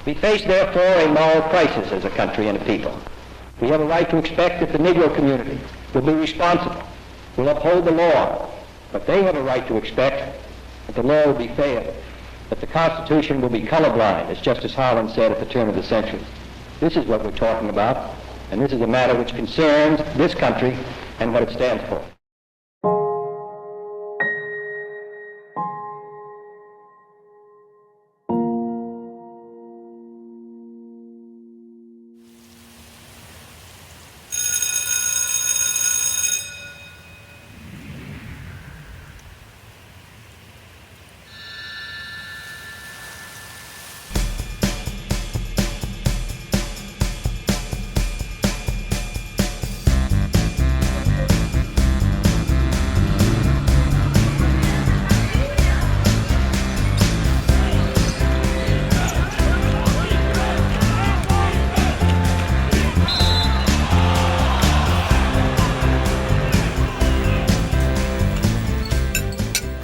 We face, therefore, a moral crisis as a country and a people. We have a right to expect that the Negro community will be responsible, will uphold the law, but they have a right to expect that the law will be fair, that the Constitution will be colorblind, as Justice Harlan said at the turn of the century. This is what we're talking about, and this is a matter which concerns this country and what it stands for.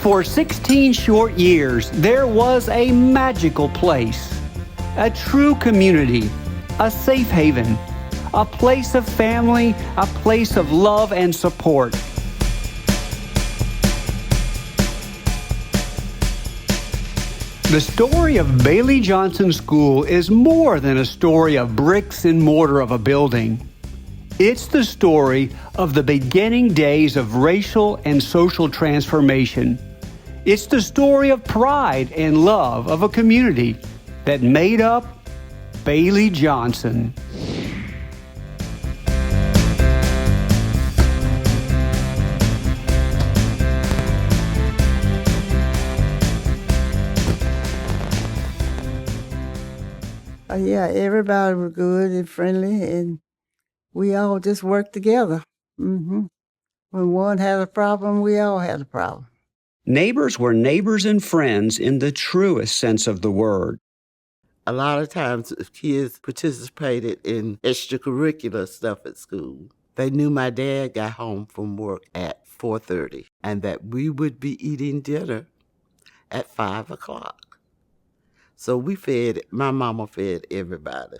For 16 short years, there was a magical place, a true community, a safe haven, a place of family, a place of love and support. The story of Bailey-Johnson School is more than a story of bricks and mortar of a building. It's the story of the beginning days of racial and social transformation. It's the story of pride and love of a community that made up Bailey-Johnson. Yeah, everybody was good and friendly, and we all just worked together. When one had a problem, we all had a problem. Neighbors were neighbors and friends in the truest sense of the word. A lot of times kids participated in extracurricular stuff at school. They knew my dad got home from work at 4:30 and that we would be eating dinner at 5 o'clock. So my mama fed everybody.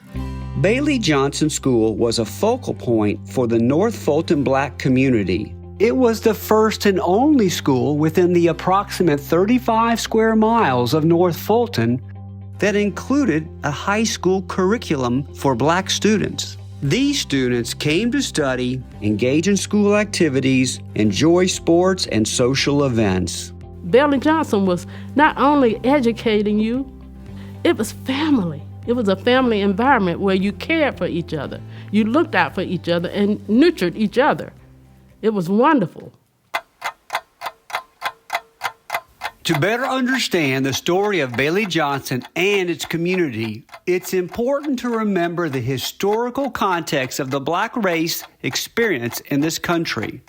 Bailey-Johnson School was a focal point for the North Fulton Black community. It was the first and only school within the approximate 35 square miles of North Fulton that included a high school curriculum for Black students. These students came to study, engage in school activities, enjoy sports and social events. Bailey-Johnson was not only educating you, it was family. It was a family environment where you cared for each other. You looked out for each other and nurtured each other. It was wonderful. To better understand the story of Bailey-Johnson and its community, it's important to remember the historical context of the Black race experience in this country.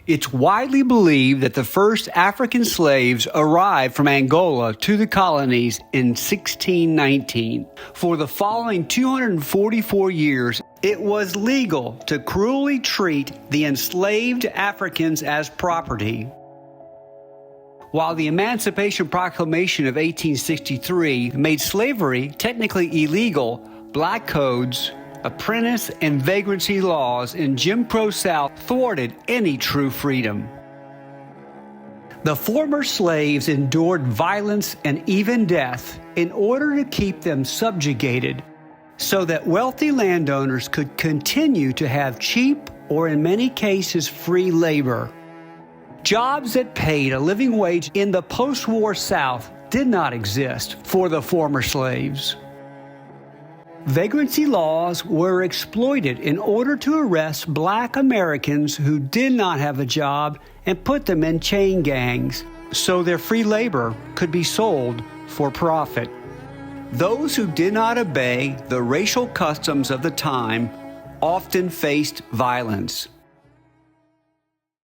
It's widely believed that the first African slaves arrived from Angola to the colonies in 1619. For the following 244 years, it was legal to cruelly treat the enslaved Africans as property. While the Emancipation Proclamation of 1863 made slavery technically illegal, Black codes, apprentice and vagrancy laws in Jim Crow South thwarted any true freedom. The former slaves endured violence and even death in order to keep them subjugated so that wealthy landowners could continue to have cheap or in many cases free labor. Jobs that paid a living wage in the post-war South did not exist for the former slaves. Vagrancy laws were exploited in order to arrest Black Americans who did not have a job and put them in chain gangs so their free labor could be sold for profit. Those who did not obey the racial customs of the time often faced violence.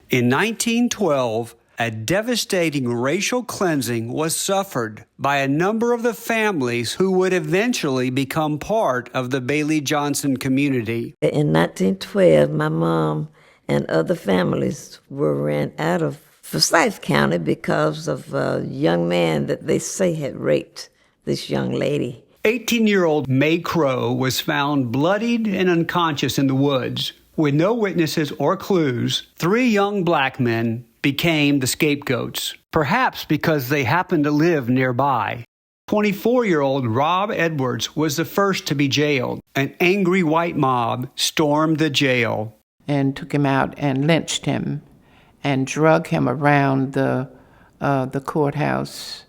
In 1912, a devastating racial cleansing was suffered by a number of the families who would eventually become part of the Bailey-Johnson community. In 1912, my mom and other families were ran out of Forsyth County because of a young man that they say had raped this young lady. 18-year-old May Crow was found bloodied and unconscious in the woods. With no witnesses or clues, 3 young black men became the scapegoats, perhaps because they happened to live nearby. 24-year-old Rob Edwards was the first to be jailed. An angry white mob stormed the jail and took him out and lynched him and drug him around the courthouse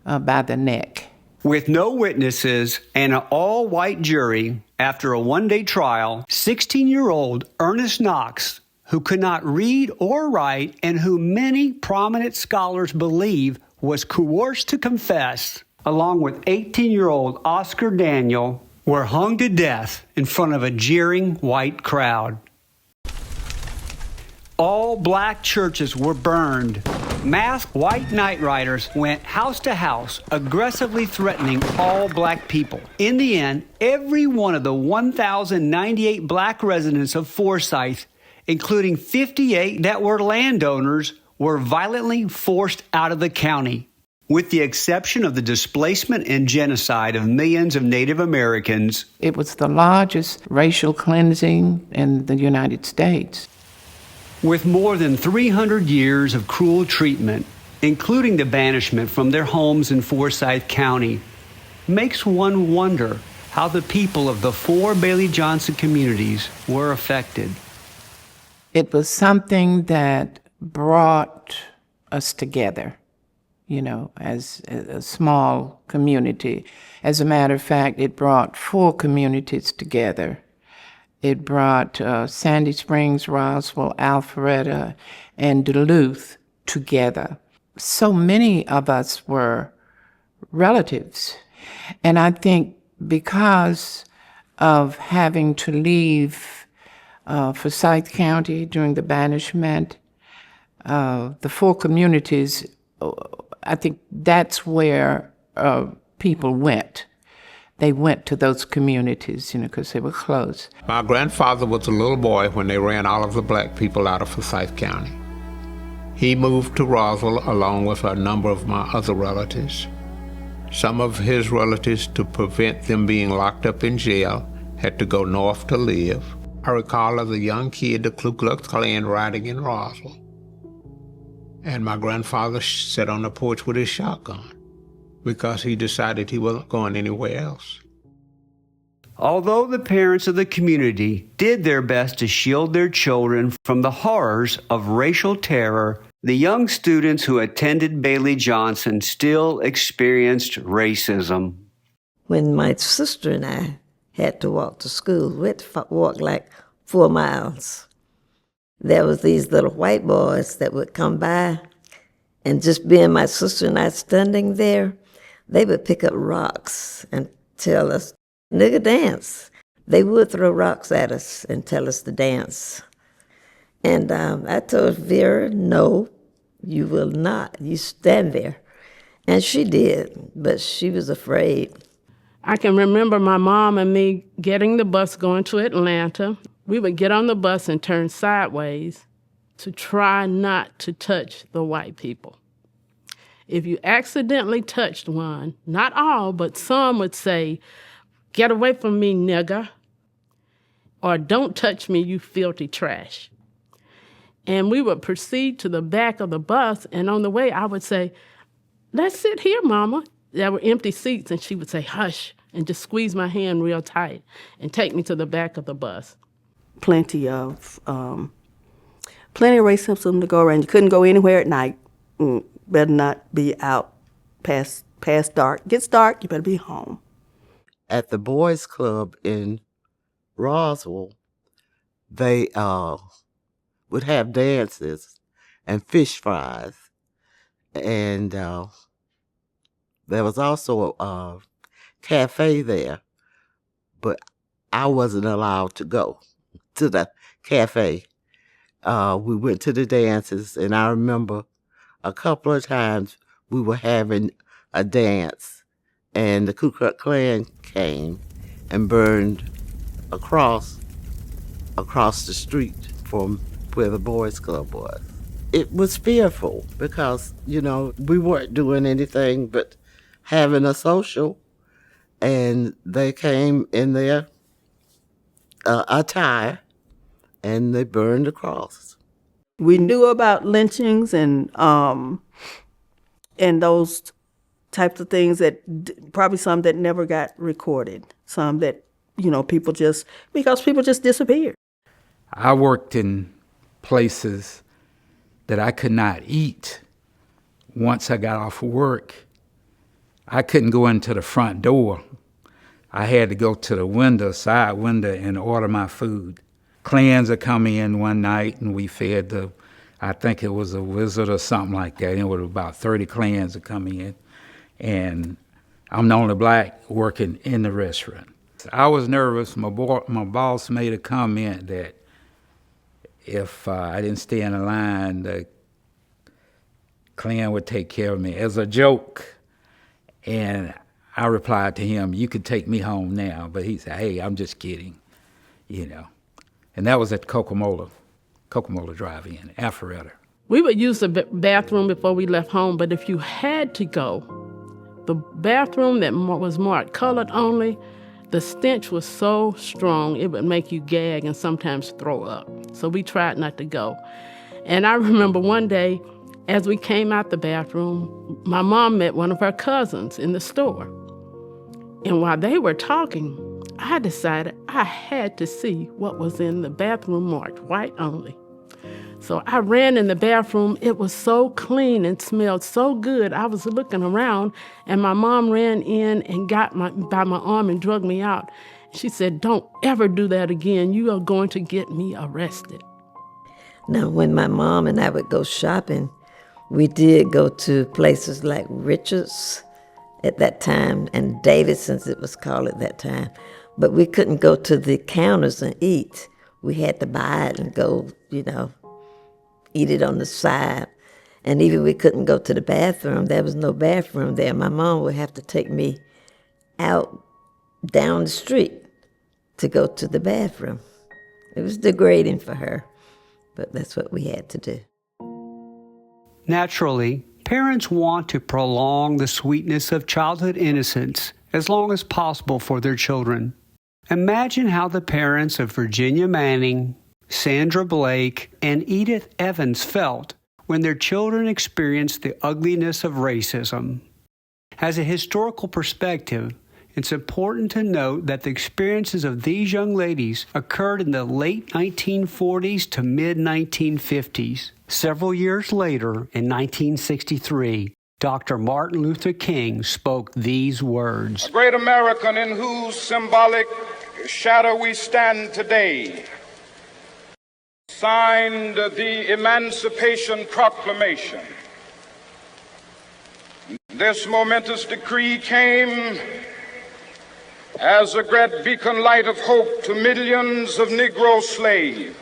by the neck. With no witnesses and an all-white jury, after a one-day trial, 16-year-old Ernest Knox, who could not read or write and who many prominent scholars believe was coerced to confess, along with 18-year-old Oscar Daniel, were hung to death in front of a jeering white crowd. All black churches were burned. Masked white night riders went house to house, aggressively threatening all black people. In the end, every one of the 1,098 black residents of Forsyth, including 58 that were landowners, were violently forced out of the county. With the exception of the displacement and genocide of millions of Native Americans, it was the largest racial cleansing in the United States. With more than 300 years of cruel treatment, including the banishment from their homes in Forsyth County, makes one wonder how the people of the 4 Bailey-Johnson communities were affected. It was something that brought us together, as a small community. As a matter of fact, it brought 4 communities together. It brought Sandy Springs, Roswell, Alpharetta, and Duluth together. So many of us were relatives. And I think because of having to leave Forsyth County during the banishment, the 4 communities, I think that's where people went. They went to those communities, because they were close. My grandfather was a little boy when they ran all of the black people out of Forsyth County. He moved to Roswell along with a number of my other relatives. Some of his relatives, to prevent them being locked up in jail, had to go north to live. I recall as a young kid the Ku Klux Klan riding in Roswell. And my grandfather sat on the porch with his shotgun, because he decided he wasn't going anywhere else. Although the parents of the community did their best to shield their children from the horrors of racial terror, the young students who attended Bailey-Johnson still experienced racism. When my sister and I had to walk to school, we had to walk like 4 miles. There was these little white boys that would come by, and just being my sister and I standing there, they would pick up rocks and tell us, "Nigga, dance." They would throw rocks at us and tell us to dance. And I told Vera, "No, you will not. You stand there." And she did, but she was afraid. I can remember my mom and me getting the bus going to Atlanta. We would get on the bus and turn sideways to try not to touch the white people. If you accidentally touched one, not all, but some would say, "Get away from me, nigger," or "Don't touch me, you filthy trash." And we would proceed to the back of the bus, and on the way I would say, "Let's sit here, Mama." There were empty seats, and she would say, "Hush," and just squeeze my hand real tight and take me to the back of the bus. Plenty of racism to go around. You couldn't go anywhere at night. Better not be out past dark. Gets dark, you better be home. At the boys' club in Roswell, they would have dances and fish fries. And there was also a cafe there, but I wasn't allowed to go to the cafe. We went to the dances, and I remember a couple of times we were having a dance, and the Ku Klux Klan came and burned across the street from where the boys' club was. it was fearful because, we weren't doing anything but having a social, and they came in their attire and they burned the cross. We knew about lynchings and those types of things that probably some that never got recorded, some that people just disappeared. I worked in places that I could not eat once I got off of work. I couldn't go into the front door. I had to go to the side window, and order my food. Clans would come in one night, and we fed I think it was a wizard or something like that. It was about 30 clans that come in, and I'm the only black working in the restaurant. I was nervous. My boss made a comment that if I didn't stay in the line, the Clan would take care of me as a joke. And I replied to him, "You could take me home now." But he said, "Hey, I'm just kidding," And that was at Kokomola Drive-In, Alpharetta. We would use the bathroom before we left home, but if you had to go, the bathroom that was marked colored only, the stench was so strong it would make you gag and sometimes throw up. So we tried not to go. And I remember one day, as we came out the bathroom, my mom met one of her cousins in the store. And while they were talking, I decided I had to see what was in the bathroom marked white only. So I ran in the bathroom. It was so clean and smelled so good. I was looking around, and my mom ran in and got by my arm and dragged me out. She said, "Don't ever do that again. You are going to get me arrested." Now, when my mom and I would go shopping, we did go to places like Richards at that time, and Davidson's it was called at that time. But we couldn't go to the counters and eat. We had to buy it and go, eat it on the side. And even we couldn't go to the bathroom. There was no bathroom there. My mom would have to take me out down the street to go to the bathroom. It was degrading for her, but that's what we had to do. Naturally, parents want to prolong the sweetness of childhood innocence as long as possible for their children. Imagine how the parents of Virginia Manning, Sandra Blake, and Edith Evans felt when their children experienced the ugliness of racism. As a historical perspective, it's important to note that the experiences of these young ladies occurred in the late 1940s to mid-1950s. Several years later, in 1963, Dr. Martin Luther King spoke these words. A great American in whose symbolic shadow we stand today signed the Emancipation Proclamation. This momentous decree came as a great beacon light of hope to millions of Negro slaves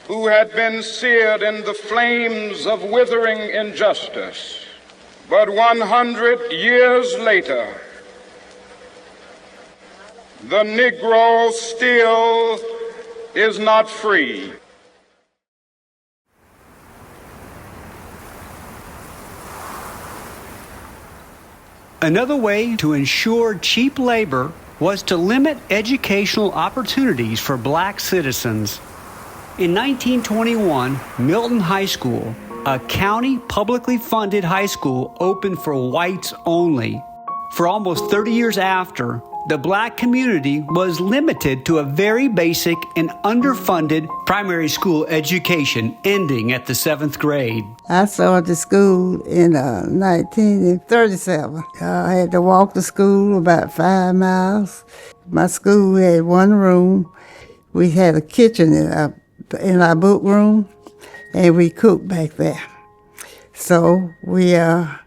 who had been seared in the flames of withering injustice. But 100 years later, the Negro still is not free. Another way to ensure cheap labor was to limit educational opportunities for black citizens. In 1921, Milton High School, a county publicly funded high school, opened for whites only. For almost 30 years after, the black community was limited to a very basic and underfunded primary school education, ending at the 7th grade. I started school in 1937. I had to walk to school about 5 miles. My school had one room. We had a kitchen in our book room, and we cooked back there. So we had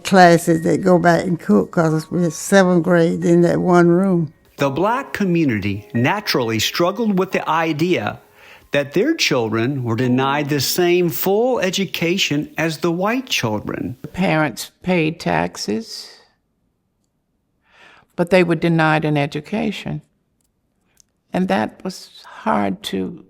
classes that go back and cook because we had 7th grade in that one room. The black community naturally struggled with the idea that their children were denied the same full education as the white children. The parents paid taxes, but they were denied an education. And that was hard to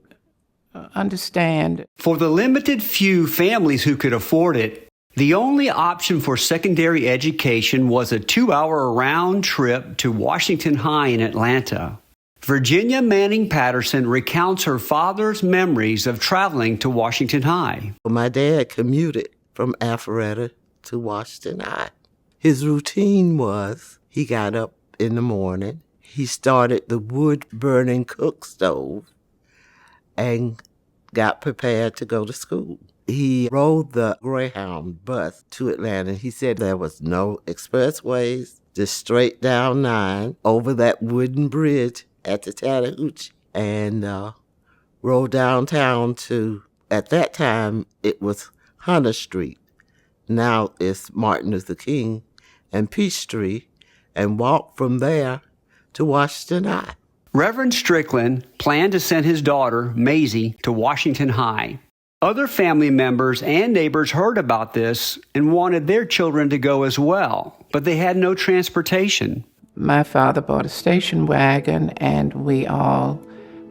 understand. For the limited few families who could afford it, the only option for secondary education was a 2-hour round trip to Washington High in Atlanta. Virginia Manning Patterson recounts her father's memories of traveling to Washington High. My dad commuted from Alpharetta to Washington High. His routine was he got up in the morning, he started the wood-burning cook stove, and got prepared to go to school. He rode the Greyhound bus to Atlanta. He said there was no expressways, just straight down 9 over that wooden bridge at the Chattahoochee, and rode downtown to, at that time, it was Hunter Street. Now it's Martin Luther King and Peachtree, and walked from there to Washington High. Reverend Strickland planned to send his daughter, Maisie, to Washington High. Other family members and neighbors heard about this and wanted their children to go as well, but they had no transportation. My father bought a station wagon, and we all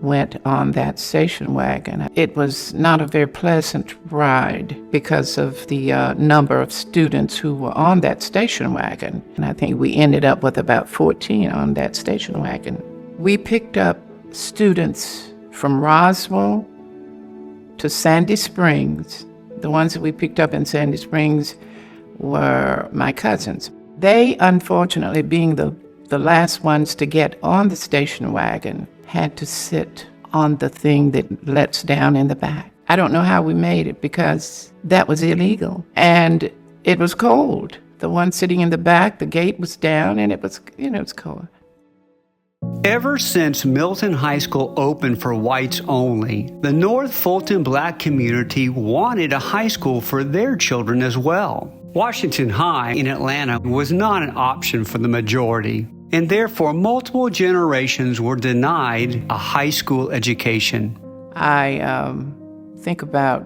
went on that station wagon. It was not a very pleasant ride because of the number of students who were on that station wagon. And I think we ended up with about 14 on that station wagon. We picked up students from Roswell to Sandy Springs. The ones that we picked up in Sandy Springs were my cousins. They, unfortunately, being the last ones to get on the station wagon, had to sit on the thing that lets down in the back. I don't know how we made it because that was illegal. And it was cold. The one sitting in the back, the gate was down, and it was cold. Ever since Milton High School opened for whites only, the North Fulton black community wanted a high school for their children as well. Washington High in Atlanta was not an option for the majority, and therefore multiple generations were denied a high school education. I think about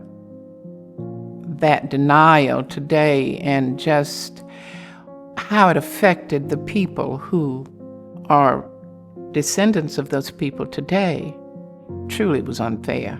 that denial today and just how it affected the people who are descendants of those people today. Truly, it was unfair.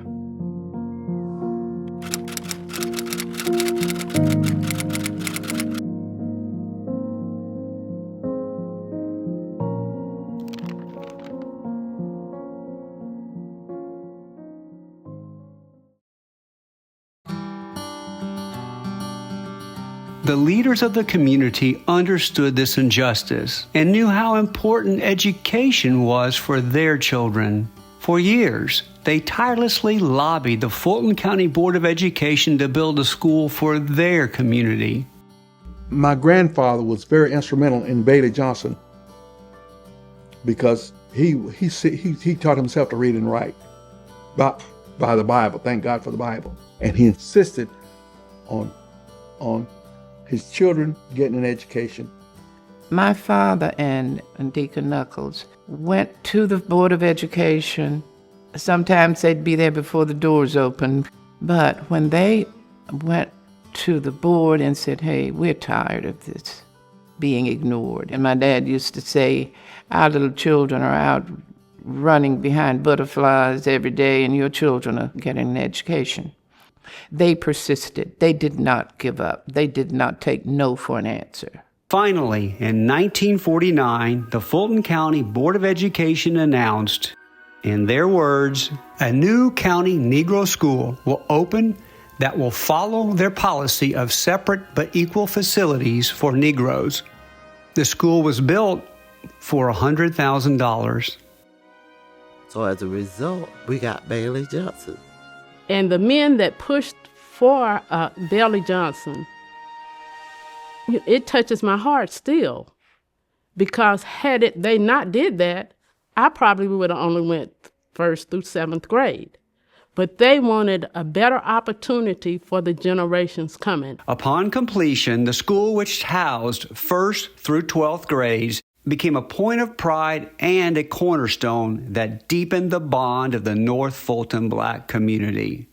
The leaders of the community understood this injustice and knew how important education was for their children. For years, they tirelessly lobbied the Fulton County Board of Education to build a school for their community. My grandfather was very instrumental in Bailiey-Johnson because he taught himself to read and write by the Bible. Thank God for the Bible. And he insisted on his children getting an education. My father and Deacon Knuckles went to the Board of Education. Sometimes they'd be there before the doors opened. But when they went to the board and said, hey, we're tired of this being ignored. And my dad used to say, our little children are out running behind butterflies every day and your children are getting an education. They persisted. They did not give up. They did not take no for an answer. Finally, in 1949, the Fulton County Board of Education announced, in their words, a new county Negro school will open that will follow their policy of separate but equal facilities for Negroes. The school was built for $100,000. So as a result, we got Bailiey-Johnson. And the men that pushed for Bailiey-Johnson, it touches my heart still, because had they not did that, I probably would have only went 1st through 7th grade. But they wanted a better opportunity for the generations coming. Upon completion, the school, which housed 1st through 12th grades, became a point of pride and a cornerstone that deepened the bond of the North Fulton black community.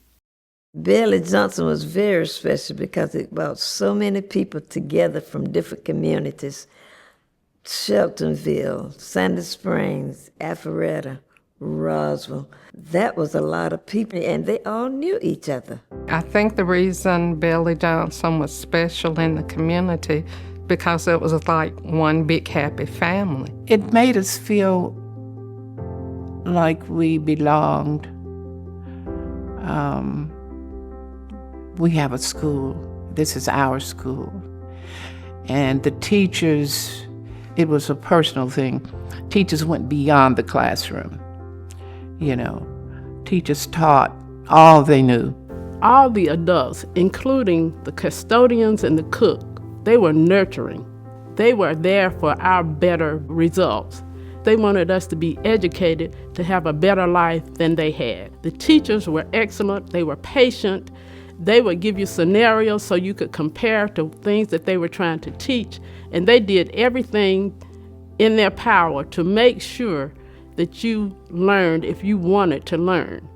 Bailiey-Johnson was very special because it brought so many people together from different communities. Sheltonville, Sandy Springs, Alpharetta, Roswell. That was a lot of people, and they all knew each other. I think the reason Bailey-Johnson was special in the community because it was like one big happy family. It made us feel like we belonged. We have a school. This is our school. And the teachers, it was a personal thing. Teachers went beyond the classroom. You know, teachers taught all they knew. All the adults, including the custodians and the cook, they were nurturing. They were there for our better results. They wanted us to be educated to have a better life than they had. The teachers were excellent. They were patient. They would give you scenarios so you could compare to things that they were trying to teach. And they did everything in their power to make sure that you learned if you wanted to learn.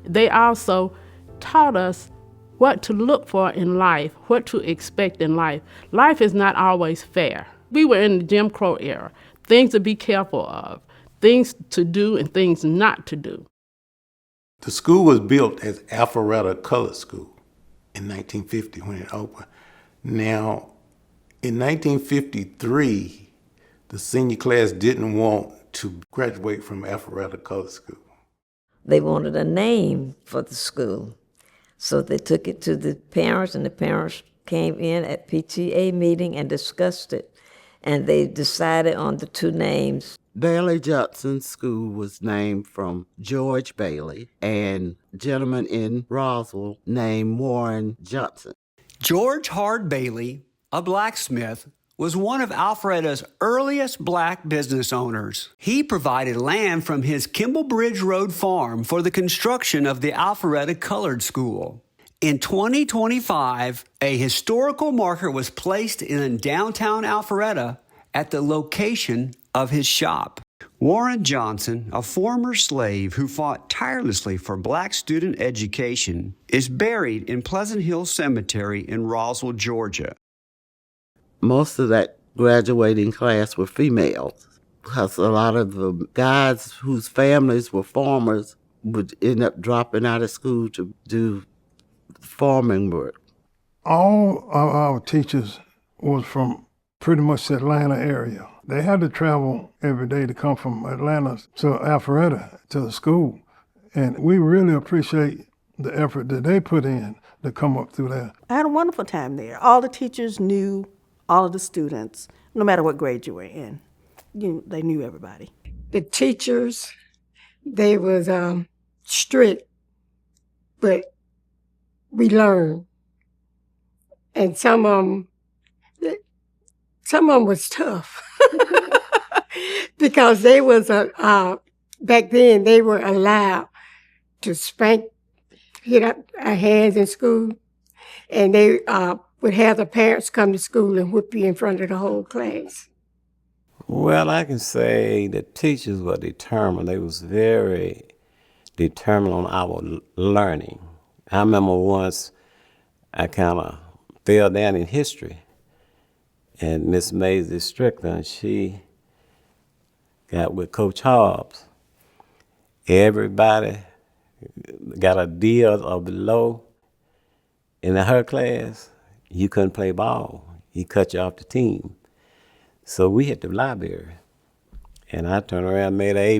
They also taught us what to look for in life, what to expect in life. Life is not always fair. We were in the Jim Crow era. Things to be careful of, things to do and things not to do. The school was built as Alpharetta Colored School in 1950 when it opened. Now, in 1953, the senior class didn't want to graduate from Alpharetta Colored School. They wanted a name for the school. So they took it to the parents, and the parents came in at PTA meeting and discussed it. And they decided on the two names. Bailey-Johnson School was named from George Bailey and a gentleman in Roswell named Warren Johnson. George Hard Bailey, a blacksmith, was one of Alpharetta's earliest black business owners. He provided land from his Kimball Bridge Road farm for the construction of the Alpharetta Colored School. In 2025, a historical marker was placed in downtown Alpharetta at the location of his shop. Warren Johnson, a former slave who fought tirelessly for black student education, is buried in Pleasant Hill Cemetery in Roswell, Georgia. Most of that graduating class were females because a lot of the guys whose families were farmers would end up dropping out of school to do farming work. All of our teachers was from pretty much the Atlanta area. They had to travel every day to come from Atlanta to Alpharetta to the school. And we really appreciate the effort that they put in to come up through there. I had a wonderful time there. All the teachers knew all of the students, no matter what grade you were in. They knew everybody. The teachers, they was strict, but we learned. And some of them was tough because they was back then they were allowed to spank, hit up our hands in school, and they would have the parents come to school and whip you in front of the whole class. Well, I can say the teachers were determined. They was very determined on our learning. I remember once I kind of fell down in history, and Miss Maisie Strickland, she got with Coach Hobbs. Everybody got a D or below. In her class, you couldn't play ball. He cut you off the team. So we hit the library, and I turned around and made an A+,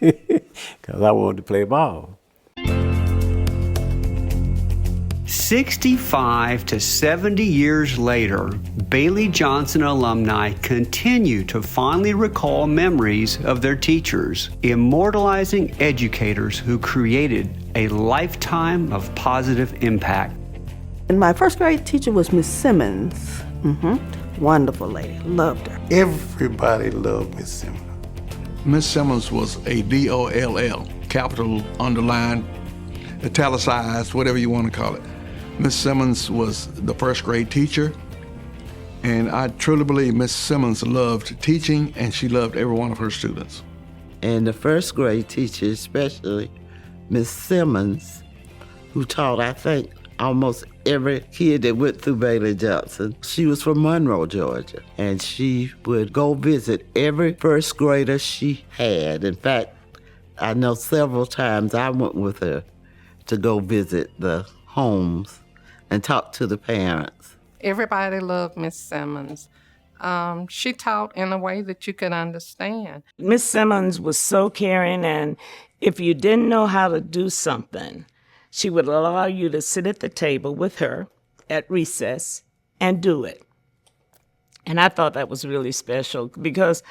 because I wanted to play ball. 65 to 70 years later, Bailey-Johnson alumni continue to fondly recall memories of their teachers, immortalizing educators who created a lifetime of positive impact. And my first grade teacher was Miss Simmons. Wonderful lady, loved her. Everybody loved Miss Simmons. Miss Simmons was a DOLL, capital, underlined, italicized, whatever you want to call it. Miss Simmons was the first grade teacher, and I truly believe Miss Simmons loved teaching, and she loved every one of her students. And the first grade teacher, especially Miss Simmons, who taught, I think, almost every kid that went through Bailey-Johnson. She was from Monroe, Georgia, and she would go visit every first grader she had. In fact, I know several times I went with her to go visit the homes and talk to the parents. Everybody loved Miss Simmons. She taught in a way that you could understand. Miss Simmons was so caring, and if you didn't know how to do something, she would allow you to sit at the table with her at recess and do it. And I thought that was really special because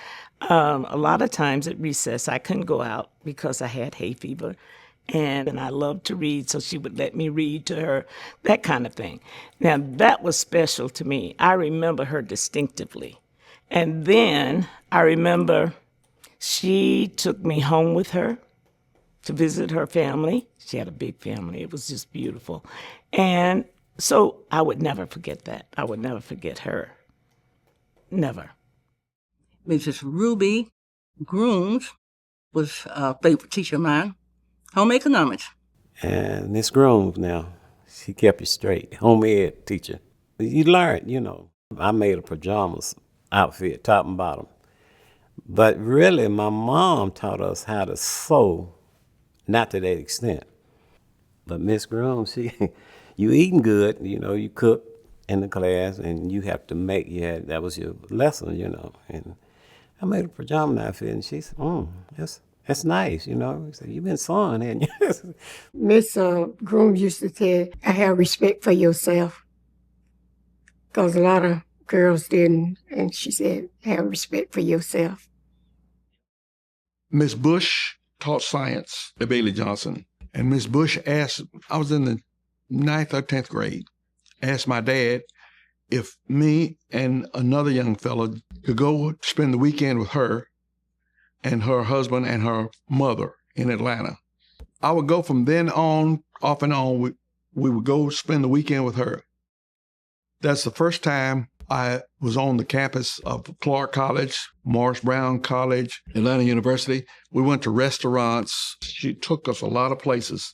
a lot of times at recess I couldn't go out because I had hay fever. And I loved to read, so she would let me read to her, that kind of thing. Now, that was special to me. I remember her distinctively. And then I remember she took me home with her to visit her family. She had a big family. It was just beautiful. And so I would never forget that. I would never forget her. Never. Mrs. Ruby Grooms was a favorite teacher of mine. Home economics. And Miss Grooms now, she kept you straight. Home ed teacher. You learned, you know. I made a pajamas outfit, top and bottom. But really, my mom taught us how to sew, not to that extent. But Miss Grooms, you eating good, you know, you cook in the class and you have to make, that was your lesson, you know. And I made a pajama outfit and she said, that's nice, you know. He said, you've been sewing, haven't you? Miss Groom used to say, I have respect for yourself. Because a lot of girls didn't. And she said, have respect for yourself. Miss Bush taught science at Bailiey-Johnson. And Miss Bush asked, I was in the 9th or 10th grade, asked my dad if me and another young fellow could go spend the weekend with her and her husband and her mother in Atlanta. I would go from then on, off and on, we would go spend the weekend with her. That's the first time I was on the campus of Clark College, Morris Brown College, Atlanta University. We went to restaurants. She took us a lot of places,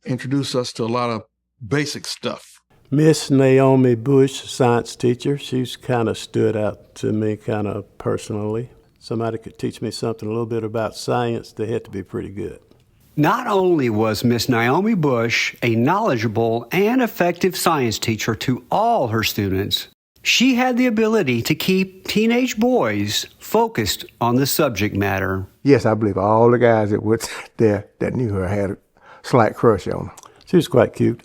introduced us to a lot of basic stuff. Miss Naomi Bush, science teacher, she's kind of stood out to me kind of personally. Somebody could teach me something a little bit about science, they had to be pretty good. Not only was Miss Naomi Bush a knowledgeable and effective science teacher to all her students, she had the ability to keep teenage boys focused on the subject matter. Yes, I believe all the guys that were there that knew her had a slight crush on her. She was quite cute.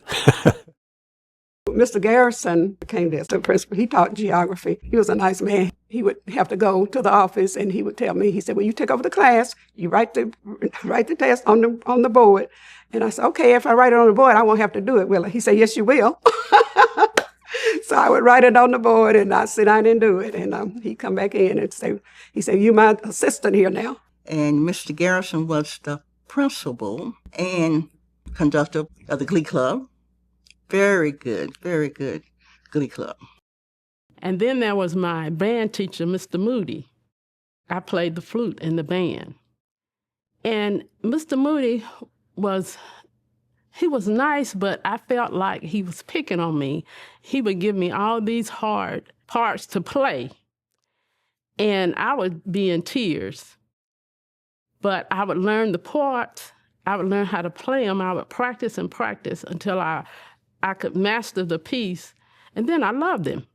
Mr. Garrison became the assistant principal. He taught geography. He was a nice man. He would have to go to the office and he would tell me, he said, well, you take over the class, you write the test on the board. And I said, okay, if I write it on the board, I won't have to do it, will I? He said, yes, you will. So I would write it on the board and I'd sit down and do it. And he'd come back in and say, he said, you're my assistant here now. And Mr. Garrison was the principal and conductor of the Glee Club. Very good Glee Club. And then there was my band teacher, Mr. Moody. I played the flute in the band. And Mr. Moody was nice, but I felt like he was picking on me. He would give me all these hard parts to play, and I would be in tears. But I would learn the parts. I would learn how to play them. I would practice and practice until I could master the piece, and then I loved him.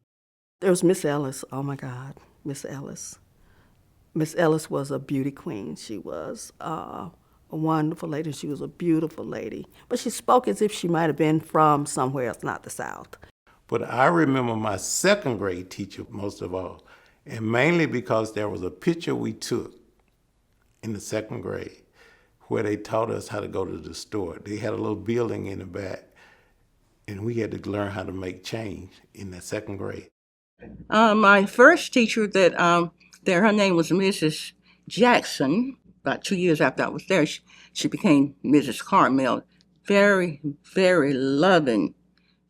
There was Miss Ellis. Oh, my God, Miss Ellis. Miss Ellis was a beauty queen. She was a wonderful lady. She was a beautiful lady. But she spoke as if she might have been from somewhere else, not the South. But I remember my 2nd grade teacher most of all, and mainly because there was a picture we took in the 2nd grade where they taught us how to go to the store. They had a little building in the back, and we had to learn how to make change in that 2nd grade. My first teacher her name was Mrs. Jackson. About 2 years after I was there, she became Mrs. Carmel. Very, very loving,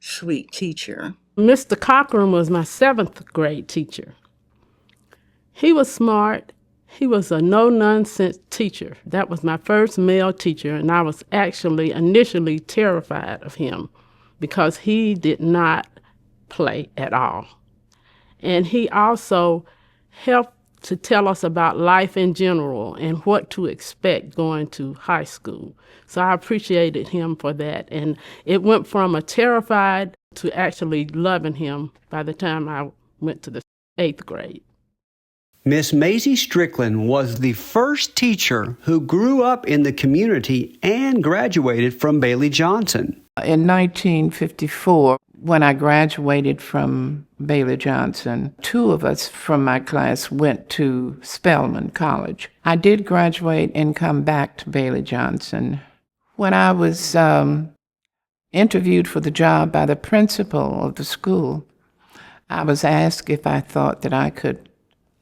sweet teacher. Mr. Cochran was my 7th grade teacher. He was smart. He was a no-nonsense teacher. That was my first male teacher, and I was actually initially terrified of him because he did not play at all. And he also helped to tell us about life in general and what to expect going to high school. So I appreciated him for that. And it went from a terrified to actually loving him by the time I went to the 8th grade. Miss Maisie Strickland was the first teacher who grew up in the community and graduated from Bailey-Johnson. In 1954, when I graduated from Bailey-Johnson, 2 of us from my class went to Spelman College. I did graduate and come back to Bailey-Johnson. When I was interviewed for the job by the principal of the school, I was asked if I thought that I could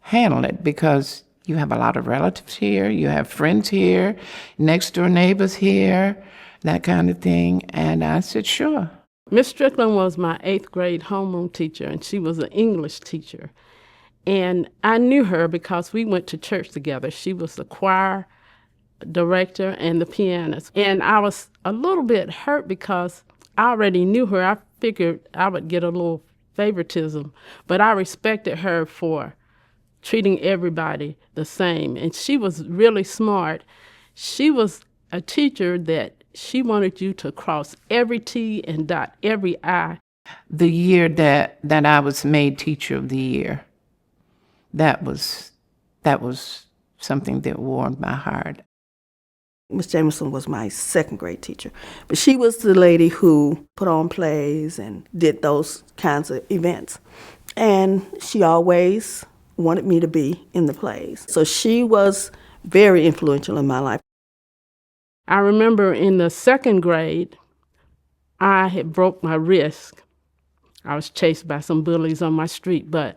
handle it, because you have a lot of relatives here, you have friends here, next door neighbors here, that kind of thing. And I said, sure. Miss Strickland was my 8th grade homeroom teacher, and she was an English teacher. And I knew her because we went to church together. She was the choir director and the pianist. And I was a little bit hurt because I already knew her. I figured I would get a little favoritism, but I respected her for treating everybody the same. And she was really smart. She was a teacher that she wanted you to cross every T and dot every I. The year that I was made Teacher of the Year, that was something that warmed my heart. Miss Jameson was my 2nd grade teacher, but she was the lady who put on plays and did those kinds of events. And she always wanted me to be in the plays. So she was very influential in my life. I remember in the 2nd grade, I had broke my wrist. I was chased by some bullies on my street, but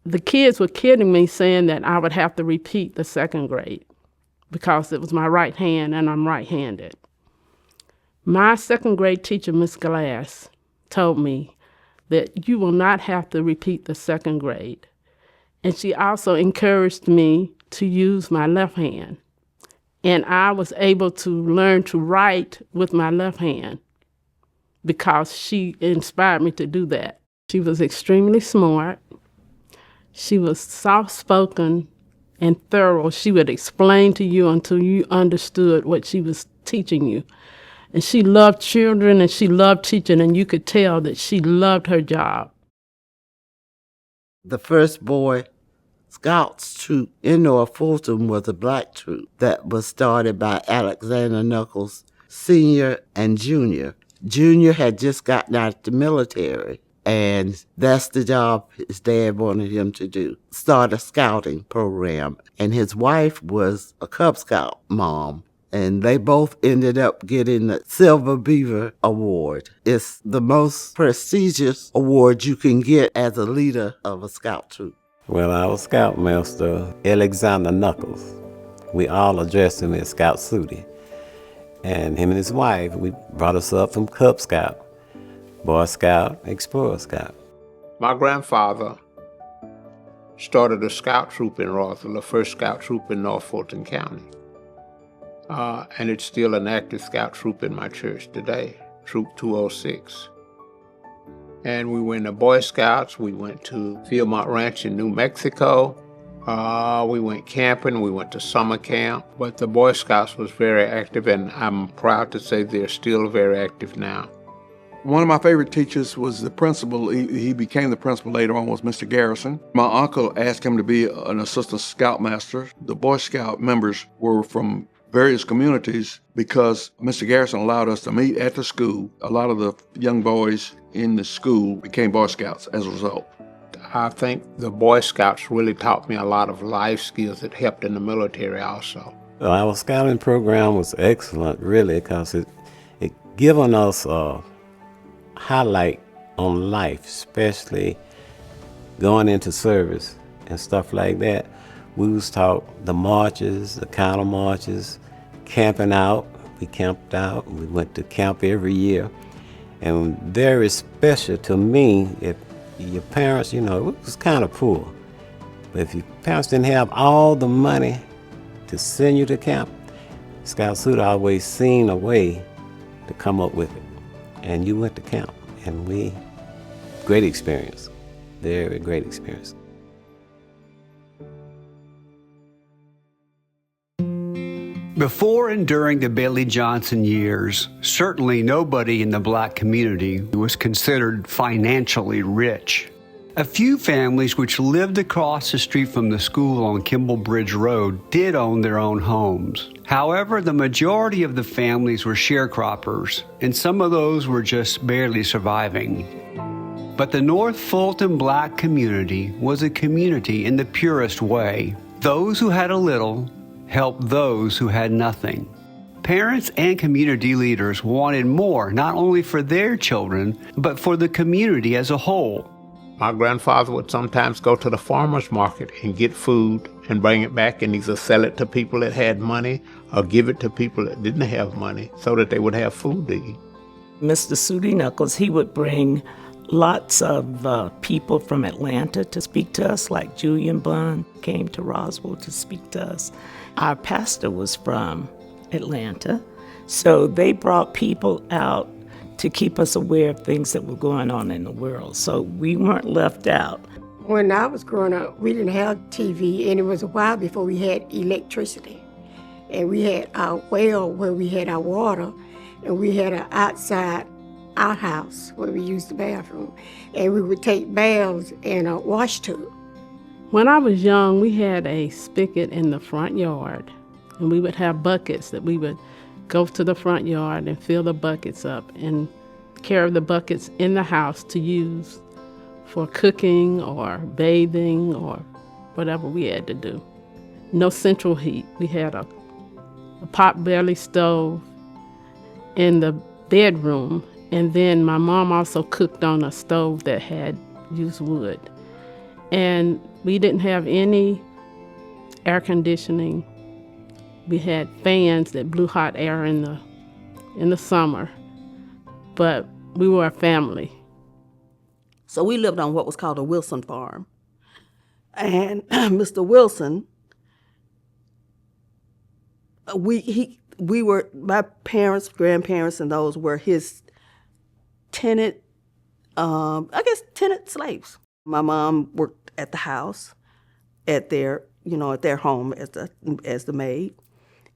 the kids were kidding me, saying that I would have to repeat the 2nd grade because it was my right hand and I'm right-handed. My 2nd grade teacher, Miss Glass, told me that you will not have to repeat the 2nd grade. And she also encouraged me to use my left hand. And I was able to learn to write with my left hand because she inspired me to do that. She was extremely smart. She was soft-spoken and thorough. She would explain to you until you understood what she was teaching you. And she loved children and she loved teaching, and you could tell that she loved her job. The first Boy Scouts troop in North Fulton was a black troop that was started by Alexander Knuckles Sr. and Jr. Jr. had just gotten out of the military, and that's the job his dad wanted him to do, start a scouting program. And his wife was a Cub Scout mom, and they both ended up getting the Silver Beaver Award. It's the most prestigious award you can get as a leader of a scout troop. Well, our scoutmaster, Alexander Knuckles, we all addressed him as Scout Sooty. And him and his wife, we brought us up from Cub Scout, Boy Scout, Explorer Scout. My grandfather started a scout troop in Roswell, the first scout troop in North Fulton County. And it's still an active scout troop in my church today, Troop 206. And we were in the Boy Scouts. We went to Philmont Ranch in New Mexico. We went camping. We went to summer camp. But the Boy Scouts was very active, and I'm proud to say they're still very active now. One of my favorite teachers was the principal. He became the principal later on, was Mr. Garrison. My uncle asked him to be an assistant scoutmaster. The Boy Scout members were from various communities because Mr. Garrison allowed us to meet at the school. A lot of the young boys in the school became Boy Scouts as a result. I think the Boy Scouts really taught me a lot of life skills that helped in the military also. Well, our scouting program was excellent, really, because it given us a highlight on life, especially going into service and stuff like that. We was taught the marches, the counter marches, camping out. We camped out. We went to camp every year. And very special to me, if your parents, it was kind of poor. But if your parents didn't have all the money to send you to camp, Scout Suit always seen a way to come up with it. And you went to camp, and great experience, very great experience. Before and during the Bailey-Johnson years, certainly nobody in the black community was considered financially rich. A few families which lived across the street from the school on Kimball Bridge Road did own their own homes. However, the majority of the families were sharecroppers, and some of those were just barely surviving. But the North Fulton black community was a community in the purest way. Those who had a little helped those who had nothing. Parents and community leaders wanted more, not only for their children, but for the community as a whole. My grandfather would sometimes go to the farmer's market and get food and bring it back and either sell it to people that had money or give it to people that didn't have money so that they would have food to eat. Mr. Sooty Knuckles, he would bring lots of people from Atlanta to speak to us, like Julian Bond came to Roswell to speak to us. Our pastor was from Atlanta, so they brought people out to keep us aware of things that were going on in the world, so we weren't left out. When I was growing up, we didn't have TV, and it was a while before we had electricity. And we had our well where we had our water, and we had an outside outhouse where we used the bathroom. And we would take baths in a wash tub. When I was young, we had a spigot in the front yard, and we would have buckets that we would go to the front yard and fill the buckets up and carry the buckets in the house to use for cooking or bathing or whatever we had to do. No central heat. We had a pot-belly stove in the bedroom, and then my mom also cooked on a stove that had used wood. And we didn't have any air conditioning. We had fans that blew hot air in the summer, but we were a family. So we lived on what was called a Wilson farm. And Mr. Wilson, we were, my parents, grandparents, and those were his tenant slaves. My mom worked at the house, at their home as the maid.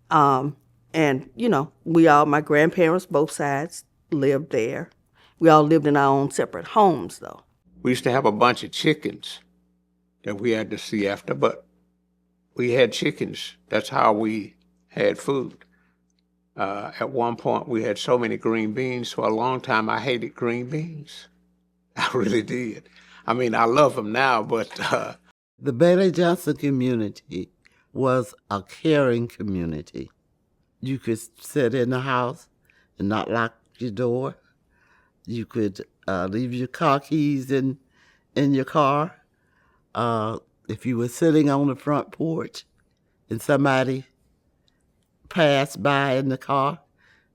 And, my grandparents, both sides, lived there. We all lived in our own separate homes, though. We used to have a bunch of chickens that we had to see after, but we had chickens. That's how we had food. At one point, we had so many green beans. For a long time, I hated green beans. I really did. I mean, I love them now, but... The Bailey-Johnson community was a caring community. You could sit in the house and not lock your door. You could leave your car keys in your car. If you were sitting on the front porch and somebody passed by in the car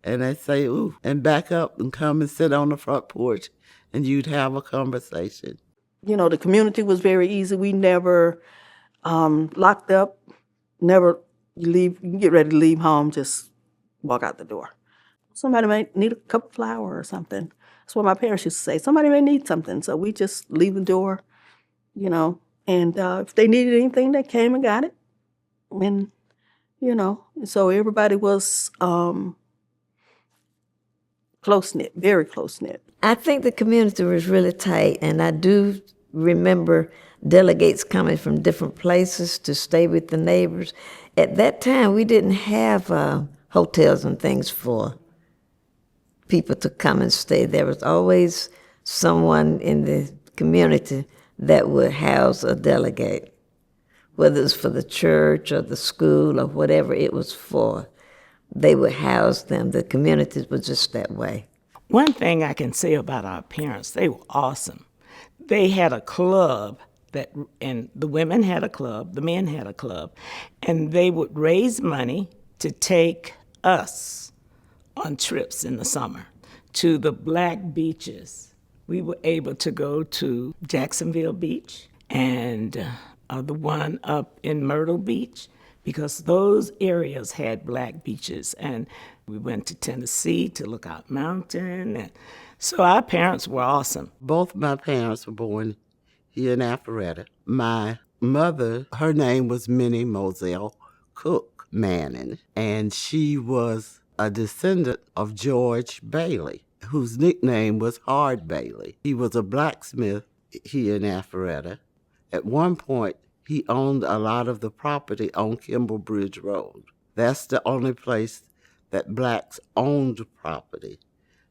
and they say, ooh, and back up and come and sit on the front porch and you'd have a conversation. The community was very easy. We never locked up, never you get ready to leave home, just walk out the door. Somebody might need a cup of flour or something. That's what my parents used to say. Somebody may need something, so we just leave the door, and if they needed anything, they came and got it. And, so everybody was close-knit, very close-knit. I think the community was really tight, and I do remember delegates coming from different places to stay with the neighbors. At that time, we didn't have hotels and things for people to come and stay. There was always someone in the community that would house a delegate, whether it was for the church or the school or whatever it was for. They would house them. The communities were just that way. One thing I can say about our parents, they were awesome. They had a club and the women had a club, the men had a club, and they would raise money to take us on trips in the summer to the black beaches. We were able to go to Jacksonville Beach and the one up in Myrtle Beach, because those areas had black beaches. And we went to Tennessee to Lookout Mountain. And so our parents were awesome. Both my parents were born here in Alpharetta. My mother, her name was Minnie Moselle Cook. Manning, and she was a descendant of George Bailey, whose nickname was Hard Bailey. He was a blacksmith here in Alpharetta. At one point, he owned a lot of the property on Kimball Bridge Road. That's the only place that blacks owned property.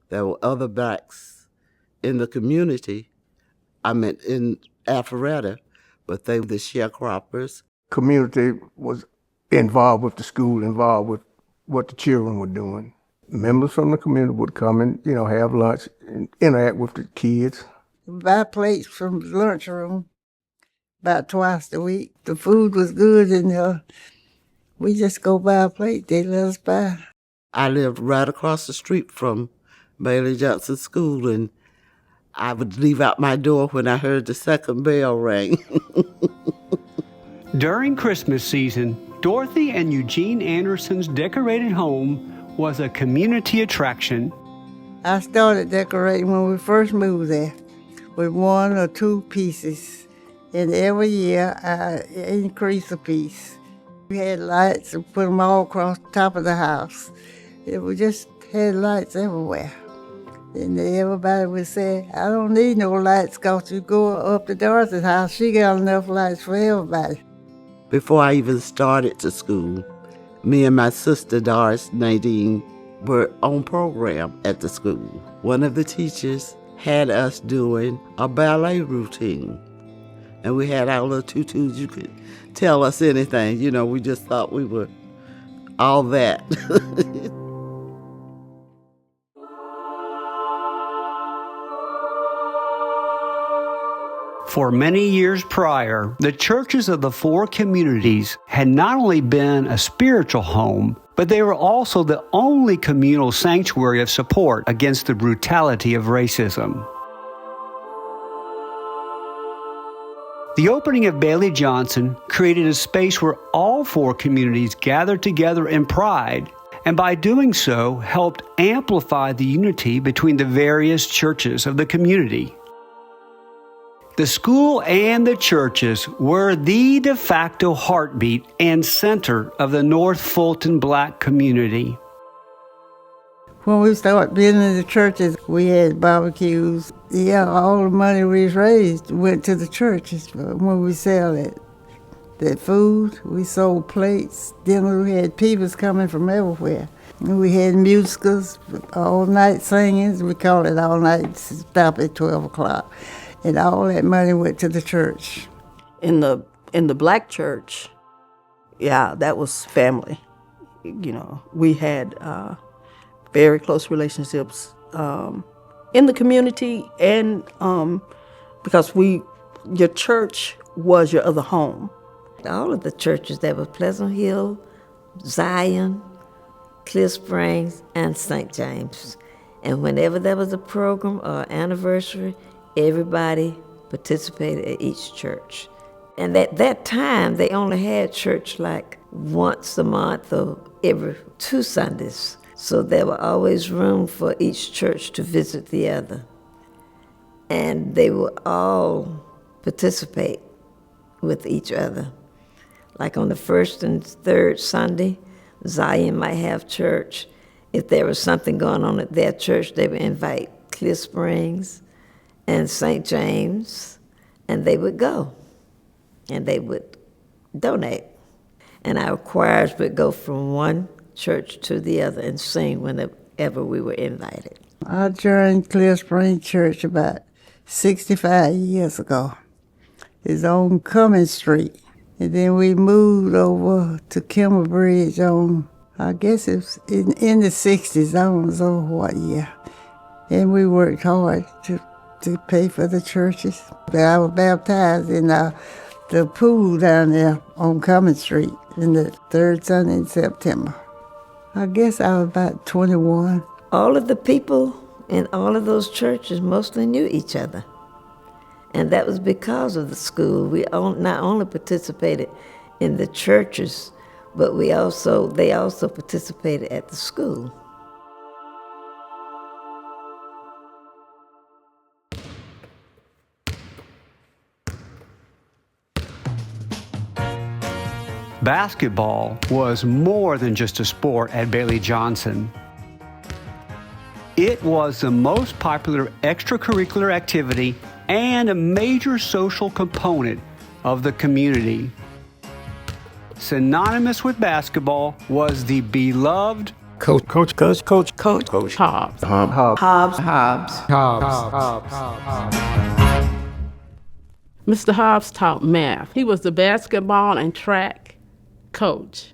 There were other blacks in the community, in Alpharetta, but they were the sharecroppers. Community was involved with the school, involved with what the children were doing. Members from the community would come and, have lunch and interact with the kids. Buy plates from the lunchroom about twice a week. The food was good, and we just go buy a plate. They let us buy. I lived right across the street from Bailiey-Johnson School, and I would leave out my door when I heard the second bell ring. During Christmas season, Dorothy and Eugene Anderson's decorated home was a community attraction. I started decorating when we first moved there with 1 or 2 pieces. And every year I increased a piece. We had lights and put them all across the top of the house. We just had lights everywhere. And everybody would say, I don't need no lights because you go up to Dorothy's house, she got enough lights for everybody. Before I even started to school, me and my sister Doris Nadine were on program at the school. One of the teachers had us doing a ballet routine. And we had our little tutus. You could tell us anything. We just thought we were all that. For many years prior, the churches of the 4 communities had not only been a spiritual home, but they were also the only communal sanctuary of support against the brutality of racism. The opening of Bailey-Johnson created a space where all 4 communities gathered together in pride, and by doing so, helped amplify the unity between the various churches of the community. The school and the churches were the de facto heartbeat and center of the North Fulton black community. When we started being in the churches, we had barbecues. Yeah, all the money we raised went to the churches when we sell it. That food, we sold plates. Then we had people coming from everywhere. And we had musicals, all-night singings. We called it all-night, stop at 12 o'clock. And all that money went to the church. In the black church, yeah, that was family. We had very close relationships in the community, and because your church was your other home. All of the churches, there were Pleasant Hill, Zion, Clear Springs, and St. James. And whenever there was a program or anniversary, everybody participated at each church. And at that time, they only had church like once a month or every 2 Sundays. So there was always room for each church to visit the other. And they would all participate with each other. Like on the 1st and 3rd Sunday, Zion might have church. If there was something going on at their church, they would invite Clear Springs and St. James, and they would go, and they would donate. And our choirs would go from one church to the other and sing whenever we were invited. I joined Clear Spring Church about 65 years ago. It's on Cummings Street. And then we moved over to Kimball Bridge on, I guess it was in the 60s, I don't know what year. And we worked hard to pay for the churches. But I was baptized in the pool down there on Cummings Street in the 3rd Sunday in September. I guess I was about 21. All of the people in all of those churches mostly knew each other. And that was because of the school. We not only participated in the churches, but they also participated at the school. Basketball was more than just a sport at Bailey-Johnson. It was the most popular extracurricular activity and a major social component of the community. Synonymous with basketball was the beloved Coach Hobbs. Mr. Hobbs taught math. He was the basketball and track coach.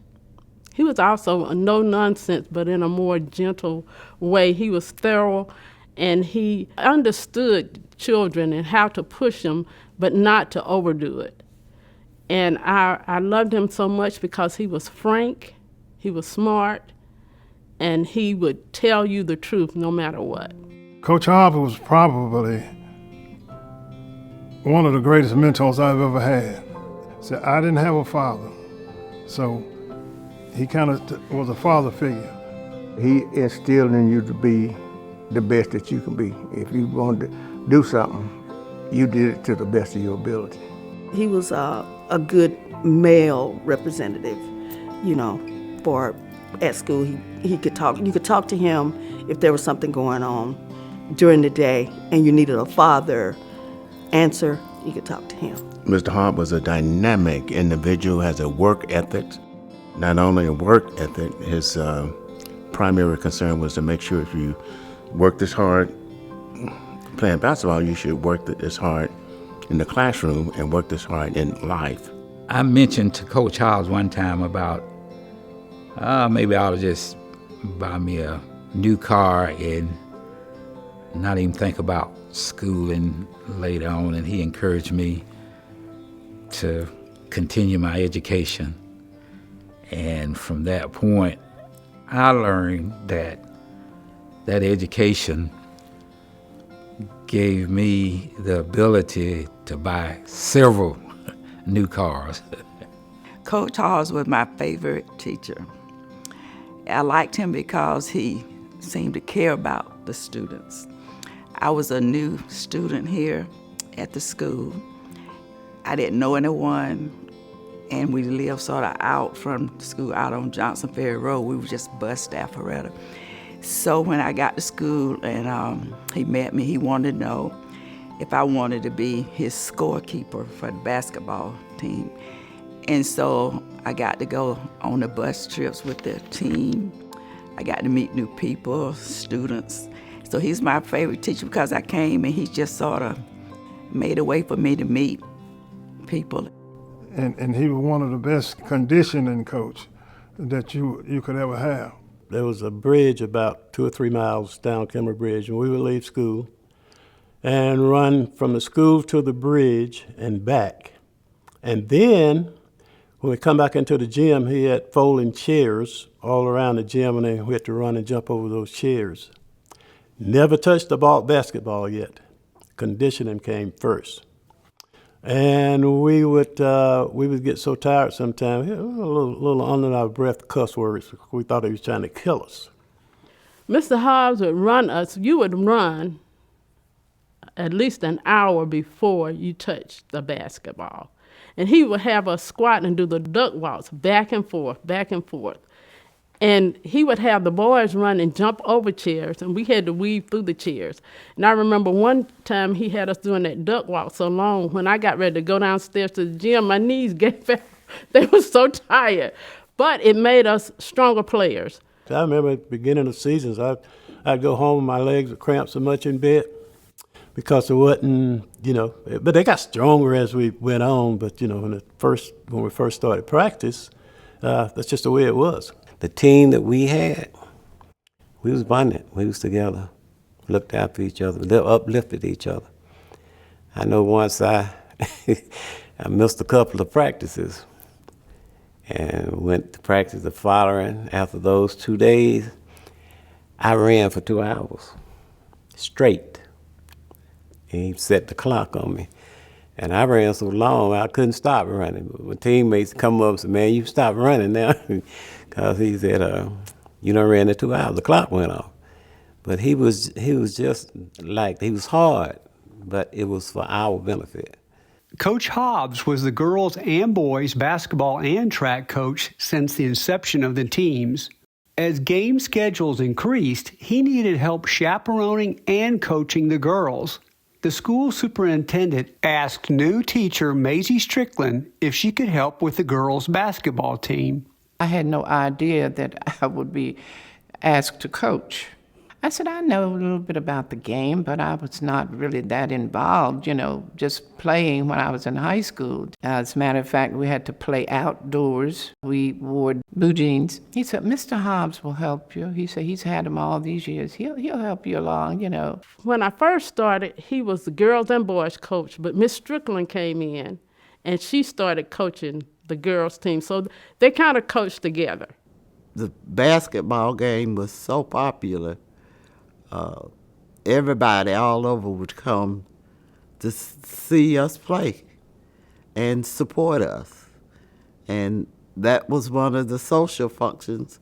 He was also a no-nonsense, but in a more gentle way. He was thorough, and he understood children and how to push them, but not to overdo it. And I loved him so much because he was frank, he was smart, and he would tell you the truth no matter what. Coach Hobbs was probably one of the greatest mentors I've ever had. So I didn't have a father, so he kind of was a father figure. He instilled in you to be the best that you can be. If you wanted to do something, you did it to the best of your ability. He was a good male representative, you know, for at school. He could talk. You could talk to him if there was something going on during the day and you needed a father answer, you could talk to him. Mr. Hobbs was a dynamic individual, has a work ethic. Not only a work ethic, his primary concern was to make sure if you work this hard playing basketball, you should work this hard in the classroom and work this hard in life. I mentioned to Coach Hobbs one time about maybe I'll just buy me a new car and not even think about schooling later on, and he encouraged me to continue my education. And from that point, I learned that education gave me the ability to buy several new cars. Coach Hobbs was my favorite teacher. I liked him because he seemed to care about the students. I was a new student here at the school. I didn't know anyone, and we lived sort of out from the school, out on Johnson Ferry Road. We were just bus staff Alpharetta. So when I got to school and he met me, he wanted to know if I wanted to be his scorekeeper for the basketball team. And so I got to go on the bus trips with the team. I got to meet new people, students. So he's my favorite teacher because I came and he just sort of made a way for me to meet people. And he was one of the best conditioning coach that you could ever have. There was a bridge about 2 or 3 miles down Kimmer Bridge, and we would leave school and run from the school to the bridge and back. And then when we come back into the gym, he had folding chairs all around the gym, and then we had to run and jump over those chairs. Never touched the basketball yet. Conditioning came first. And we would get so tired sometimes, a little under our breath cuss words. We thought he was trying to kill us. Mr. Hobbs would run us. You would run at least an hour before you touched the basketball. And he would have us squat and do the duck walks back and forth, back and forth. And he would have the boys run and jump over chairs, and we had to weave through the chairs. And I remember one time he had us doing that duck walk so long, when I got ready to go downstairs to the gym, my knees gave out. They were so tired. But it made us stronger players. I remember at the beginning of seasons, I'd go home and my legs would cramp so much in bed because it wasn't, but they got stronger as we went on. But, when we first started practice, that's just the way it was. The team that we had, we was bonded. We was together, looked after each other, uplifted each other. I know once I missed a couple of practices and went to practice the following. After those 2 days, I ran for 2 hours straight. And he set the clock on me. And I ran so long, I couldn't stop running. My teammates come up and said, "Man, you stop running now." Because he said, "You done ran in 2 hours." The clock went off. But he was just like, he was hard, but it was for our benefit. Coach Hobbs was the girls and boys basketball and track coach since the inception of the teams. As game schedules increased, he needed help chaperoning and coaching the girls. The school superintendent asked new teacher Maisie Strickland if she could help with the girls' basketball team. I had no idea that I would be asked to coach. I said, I know a little bit about the game, but I was not really that involved, just playing when I was in high school. As a matter of fact, we had to play outdoors. We wore blue jeans. He said, Mr. Hobbs will help you. He said, he's had them all these years. He'll help you along, When I first started, he was the girls and boys coach, but Miss Strickland came in, and she started coaching the girls' team. So they kind of coached together. The basketball game was so popular. Everybody all over would come to see us play and support us. And that was one of the social functions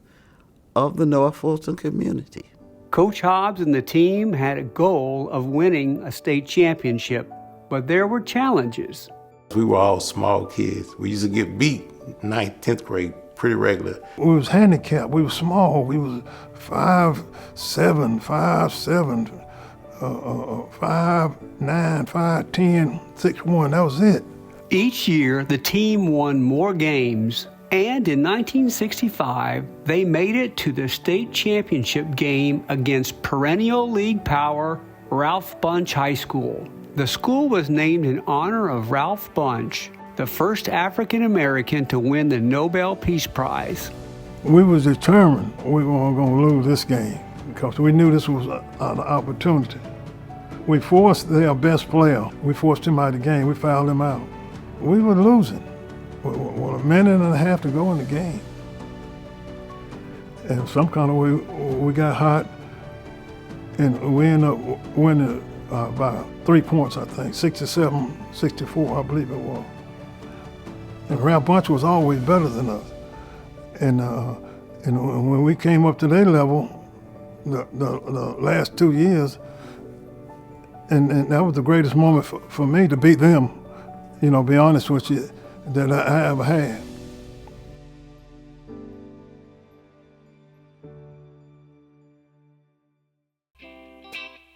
of the North Fulton community. Coach Hobbs and the team had a goal of winning a state championship, but there were challenges. We were all small kids. We used to get beat 9th, 10th grade pretty regular. We was handicapped. We were small. We was 5'7", 5'7", 5'9", 5'10", 6'1". That was it. Each year, the team won more games, and in 1965, they made it to the state championship game against perennial league power Ralph Bunche High School. The school was named in honor of Ralph Bunche, the first African American to win the Nobel Peace Prize. We was determined we weren't going to lose this game because we knew this was an opportunity. We forced their best player. We forced him out of the game. We fouled him out. We were losing with a minute and a half to go in the game. And some kind of way, we got hot, and we ended up winning by 3 points, I think, 67-64, I believe it was. And Ralph Bunche was always better than us. And when we came up to their level, the last 2 years, and that was the greatest moment for me to beat them, be honest with you, that I ever had.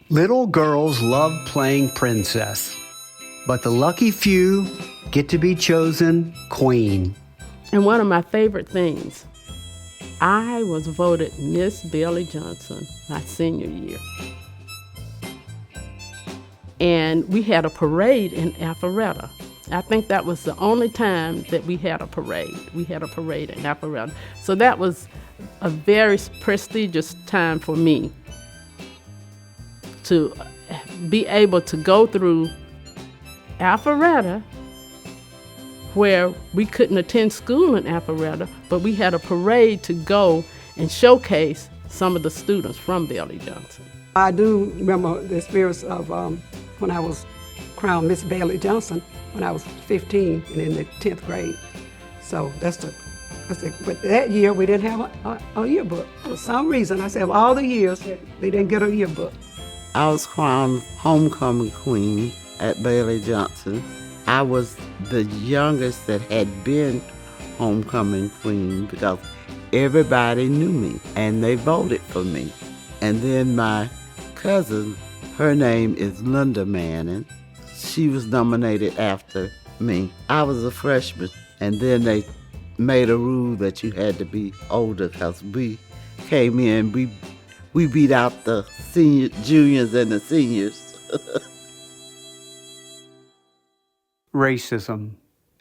Little girls love playing princess, but the lucky few get to be chosen queen. And one of my favorite things, I was voted Miss Bailiey-Johnson my senior year. And we had a parade in Alpharetta. I think that was the only time that we had a parade. We had a parade in Alpharetta. So that was a very prestigious time for me to be able to go through Alpharetta, where we couldn't attend school in Alpharetta, but we had a parade to go and showcase some of the students from Bailiey-Johnson. I do remember the experience of when I was crowned Miss Bailiey-Johnson when I was 15 and in the 10th grade. So but that year we didn't have a yearbook. For some reason, I said of all the years, they didn't get a yearbook. I was crowned homecoming queen at Bailiey-Johnson. I was the youngest that had been homecoming queen because everybody knew me and they voted for me. And then my cousin, her name is Linda Manning. She was nominated after me. I was a freshman, and then they made a rule that you had to be older because we came in, we beat out the juniors and the seniors. Racism.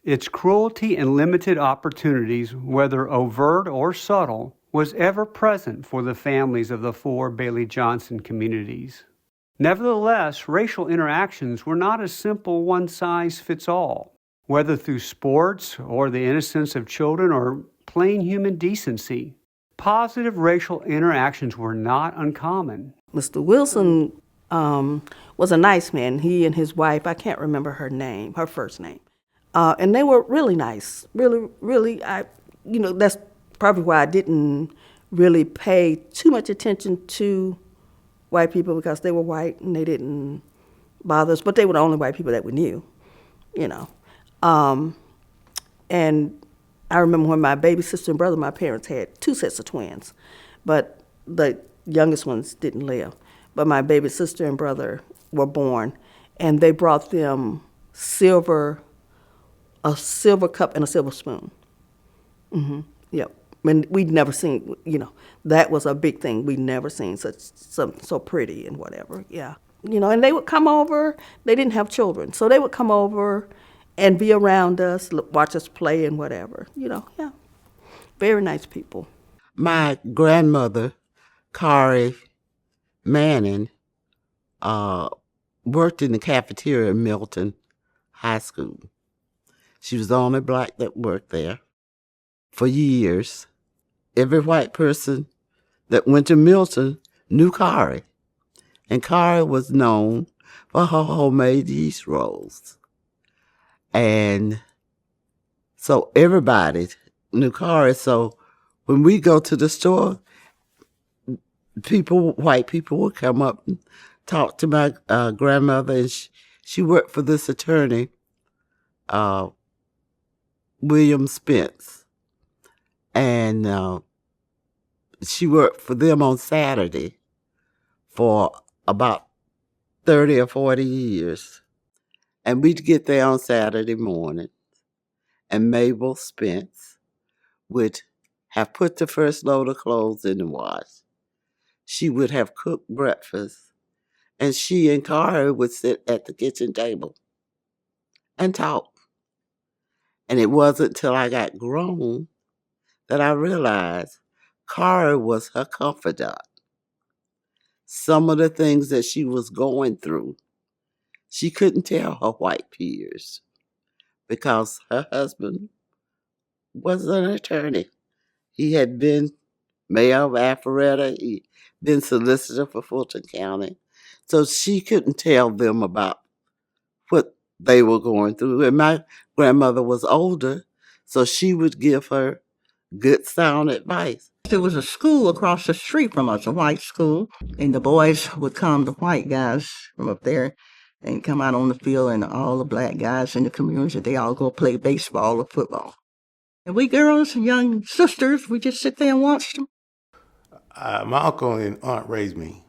Its cruelty and limited opportunities, whether overt or subtle, was ever present for the families of the 4 Bailiey-Johnson communities. Nevertheless, racial interactions were not a simple one-size-fits-all, whether through sports or the innocence of children or plain human decency. Positive racial interactions were not uncommon. Mr. Wilson was a nice man. He and his wife, I can't remember her first name. And they were really nice. Really, that's probably why I didn't really pay too much attention to white people because they were white and they didn't bother us. But they were the only white people that we knew. you know. And I remember when my baby sister and brother, my parents had 2 sets of twins, but the youngest ones didn't live. But my baby sister and brother were born, and they brought them a silver cup and a silver spoon. Yep. And we'd never seen, that was a big thing. We'd never seen something so pretty and whatever. Yeah. And they would come over. They didn't have children, so they would come over and be around us, watch us play and whatever. Yeah. Very nice people. My grandmother, Kari Manning, worked in the cafeteria at Milton High School. She was the only black that worked there for years. Every white person that went to Milton knew Kari. And Kari was known for her homemade yeast rolls. And so everybody knew Kari. So when we go to the store, white people would come up and talk to my grandmother. And she worked for this attorney, William Spence. And she worked for them on Saturday for about 30 or 40 years. And we'd get there on Saturday morning, and Mabel Spence would have put the first load of clothes in the wash. She would have cooked breakfast, and she and Kari would sit at the kitchen table and talk. And it wasn't till I got grown that I realized Kari was her confidant. Some of the things that she was going through, she couldn't tell her white peers because her husband was an attorney. He had been mayor of Alpharetta. He'd been solicitor for Fulton County. So she couldn't tell them about what they were going through. And my grandmother was older, so she would give her good sound advice. There was a school across the street from us, a white school, and the boys would come, the white guys from up there, and come out on the field, and all the black guys in the community, they all go play baseball or football. And we girls, young sisters, we just sit there and watch them. My uncle and aunt raised me,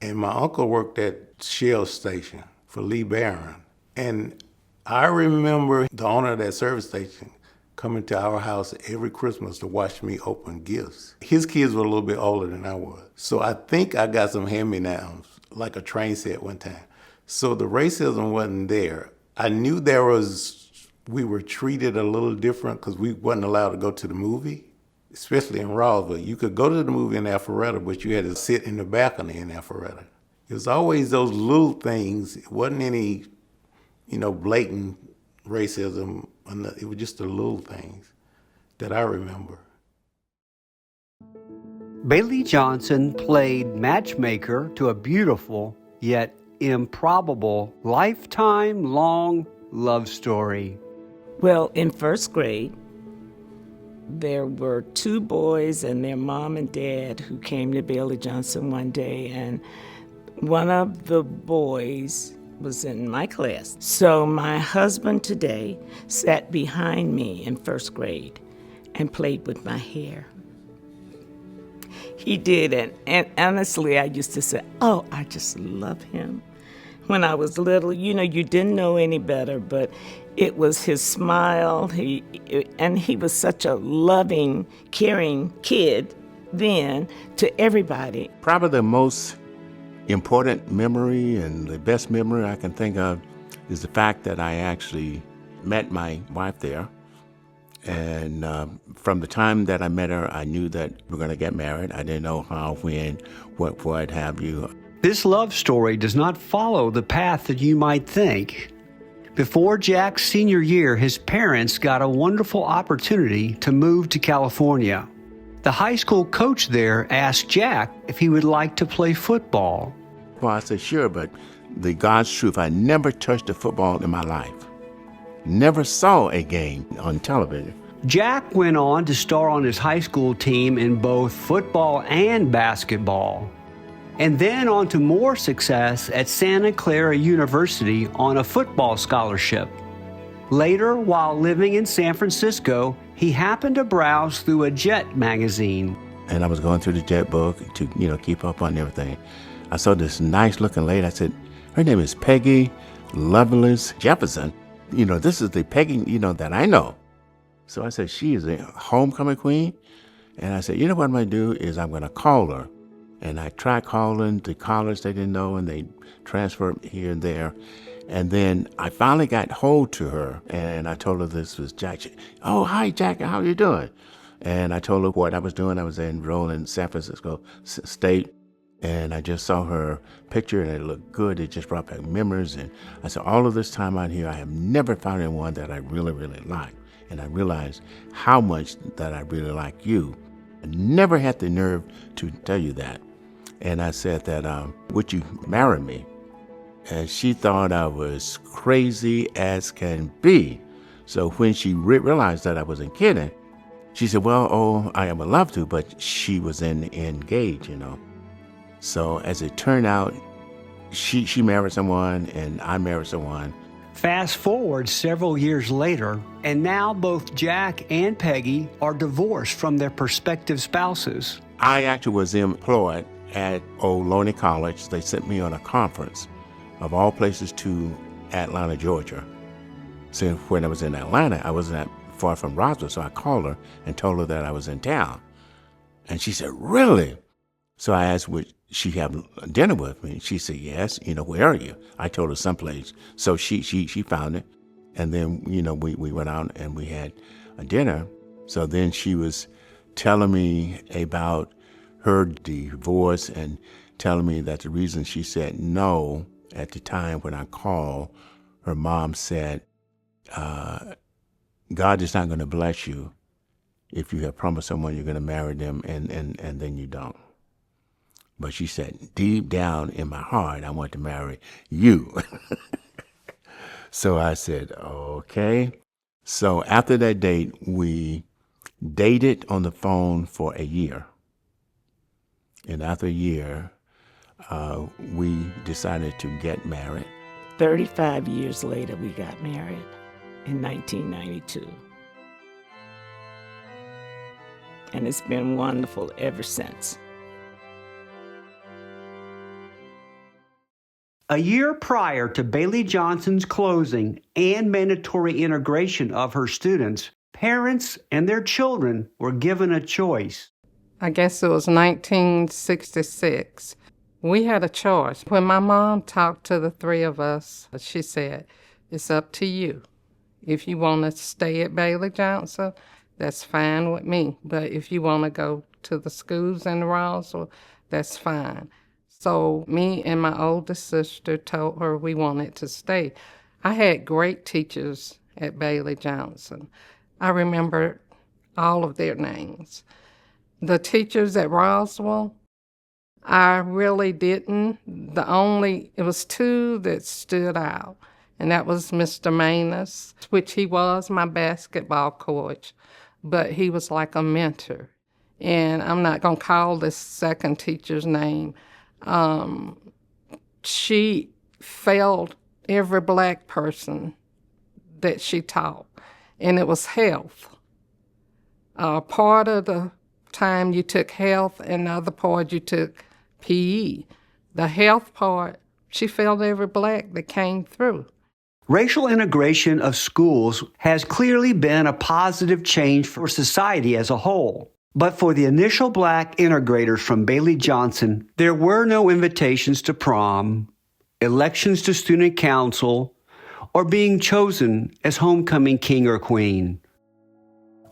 and my uncle worked at Shell Station for Lee Barron. And I remember the owner of that service station coming to our house every Christmas to watch me open gifts. His kids were a little bit older than I was. So I think I got some hand-me-downs, like a train set one time. So the racism wasn't there. I knew we were treated a little different because we wasn't allowed to go to the movie, especially in Roswell. You could go to the movie in Alpharetta, but you had to sit in the balcony in Alpharetta. It was always those little things. It wasn't any, blatant racism. It was just the little things that I remember. Bailiey-Johnson played matchmaker to a beautiful yet improbable lifetime-long love story. Well, in first grade, there were 2 boys and their mom and dad who came to Bailiey-Johnson one day, and one of the boys was in my class. So my husband today sat behind me in first grade and played with my hair. He did, and honestly, I used to say, oh, I just love him. When I was little, you didn't know any better, but it was his smile. He was such a loving, caring kid then to everybody. Probably the most important memory and the best memory I can think of is the fact that I actually met my wife there. And from the time that I met her, I knew that we were going to get married. I didn't know how, when, what have you. This love story does not follow the path that you might think. Before Jack's senior year, his parents got a wonderful opportunity to move to California. The high school coach there asked Jack if he would like to play football. Well, I said, sure, but the God's truth, I never touched a football in my life. Never saw a game on television. Jack went on to star on his high school team in both football and basketball. and then on to more success at Santa Clara University on a football scholarship. Later, while living in San Francisco, he happened to browse through a Jet magazine. And I was going through the Jet book to, keep up on everything. I saw this nice looking lady. I said, her name is Peggy Lovelace Jefferson. This is the Peggy, that I know. So I said, she is a homecoming queen. And I said, what I'm going to do is I'm going to call her. And I tried calling the college they didn't know, and they transferred here and there. And then I finally got hold to her, and I told her this was Jack. Oh, hi, Jack, how are you doing? And I told her what I was doing. I was enrolled in San Francisco State, and I just saw her picture, and it looked good. It just brought back memories. And I said, all of this time out here, I have never found anyone that I really, really like. And I realized how much that I really like you. I never had the nerve to tell you that. And I said that, would you marry me? And she thought I was crazy as can be. So when she realized that I wasn't kidding, she said, well, I would love to, but she was engaged, So as it turned out, she married someone and I married someone. Fast forward several years later, and now both Jack and Peggy are divorced from their prospective spouses. I actually was employed at Ohlone College. They sent me on a conference, of all places, to Atlanta, Georgia. So when I was in Atlanta, I wasn't that far from Roswell, so I called her and told her that I was in town. And she said, really? So I asked, would she have dinner with me? She said, yes. Where are you? I told her someplace. So she found it. And then, we went out and we had a dinner. So then she was telling me about her divorce and telling me that the reason she said no at the time when I called, her mom said, God is not going to bless you if you have promised someone you're going to marry them and then you don't. But she said, deep down in my heart, I want to marry you. So I said, okay. So after that date, we dated on the phone for a year. And after a year, we decided to get married. 35 years later, we got married in 1992. And it's been wonderful ever since. A year prior to Bailey-Johnson's closing and mandatory integration of her students, parents and their children were given a choice. I guess it was 1966. We had a choice. When my mom talked to the three of us, she said, it's up to you. If you want to stay at Bailey-Johnson, that's fine with me. But if you want to go to the schools in Roswell, that's fine. So me and my oldest sister told her we wanted to stay. I had great teachers at Bailey-Johnson. I remember all of their names. The teachers at Roswell, I really didn't. It was two that stood out, and that was Mr. Manus, which he was my basketball coach, but he was like a mentor. And I'm not going to call this second teacher's name. She failed every black person that she taught, and it was health. Part of the time you took health, and the other part you took PE. The health part, she failed every black that came through. Racial integration of schools has clearly been a positive change for society as a whole. But for the initial black integrators from Bailey-Johnson, there were no invitations to prom, elections to student council, or being chosen as homecoming king or queen.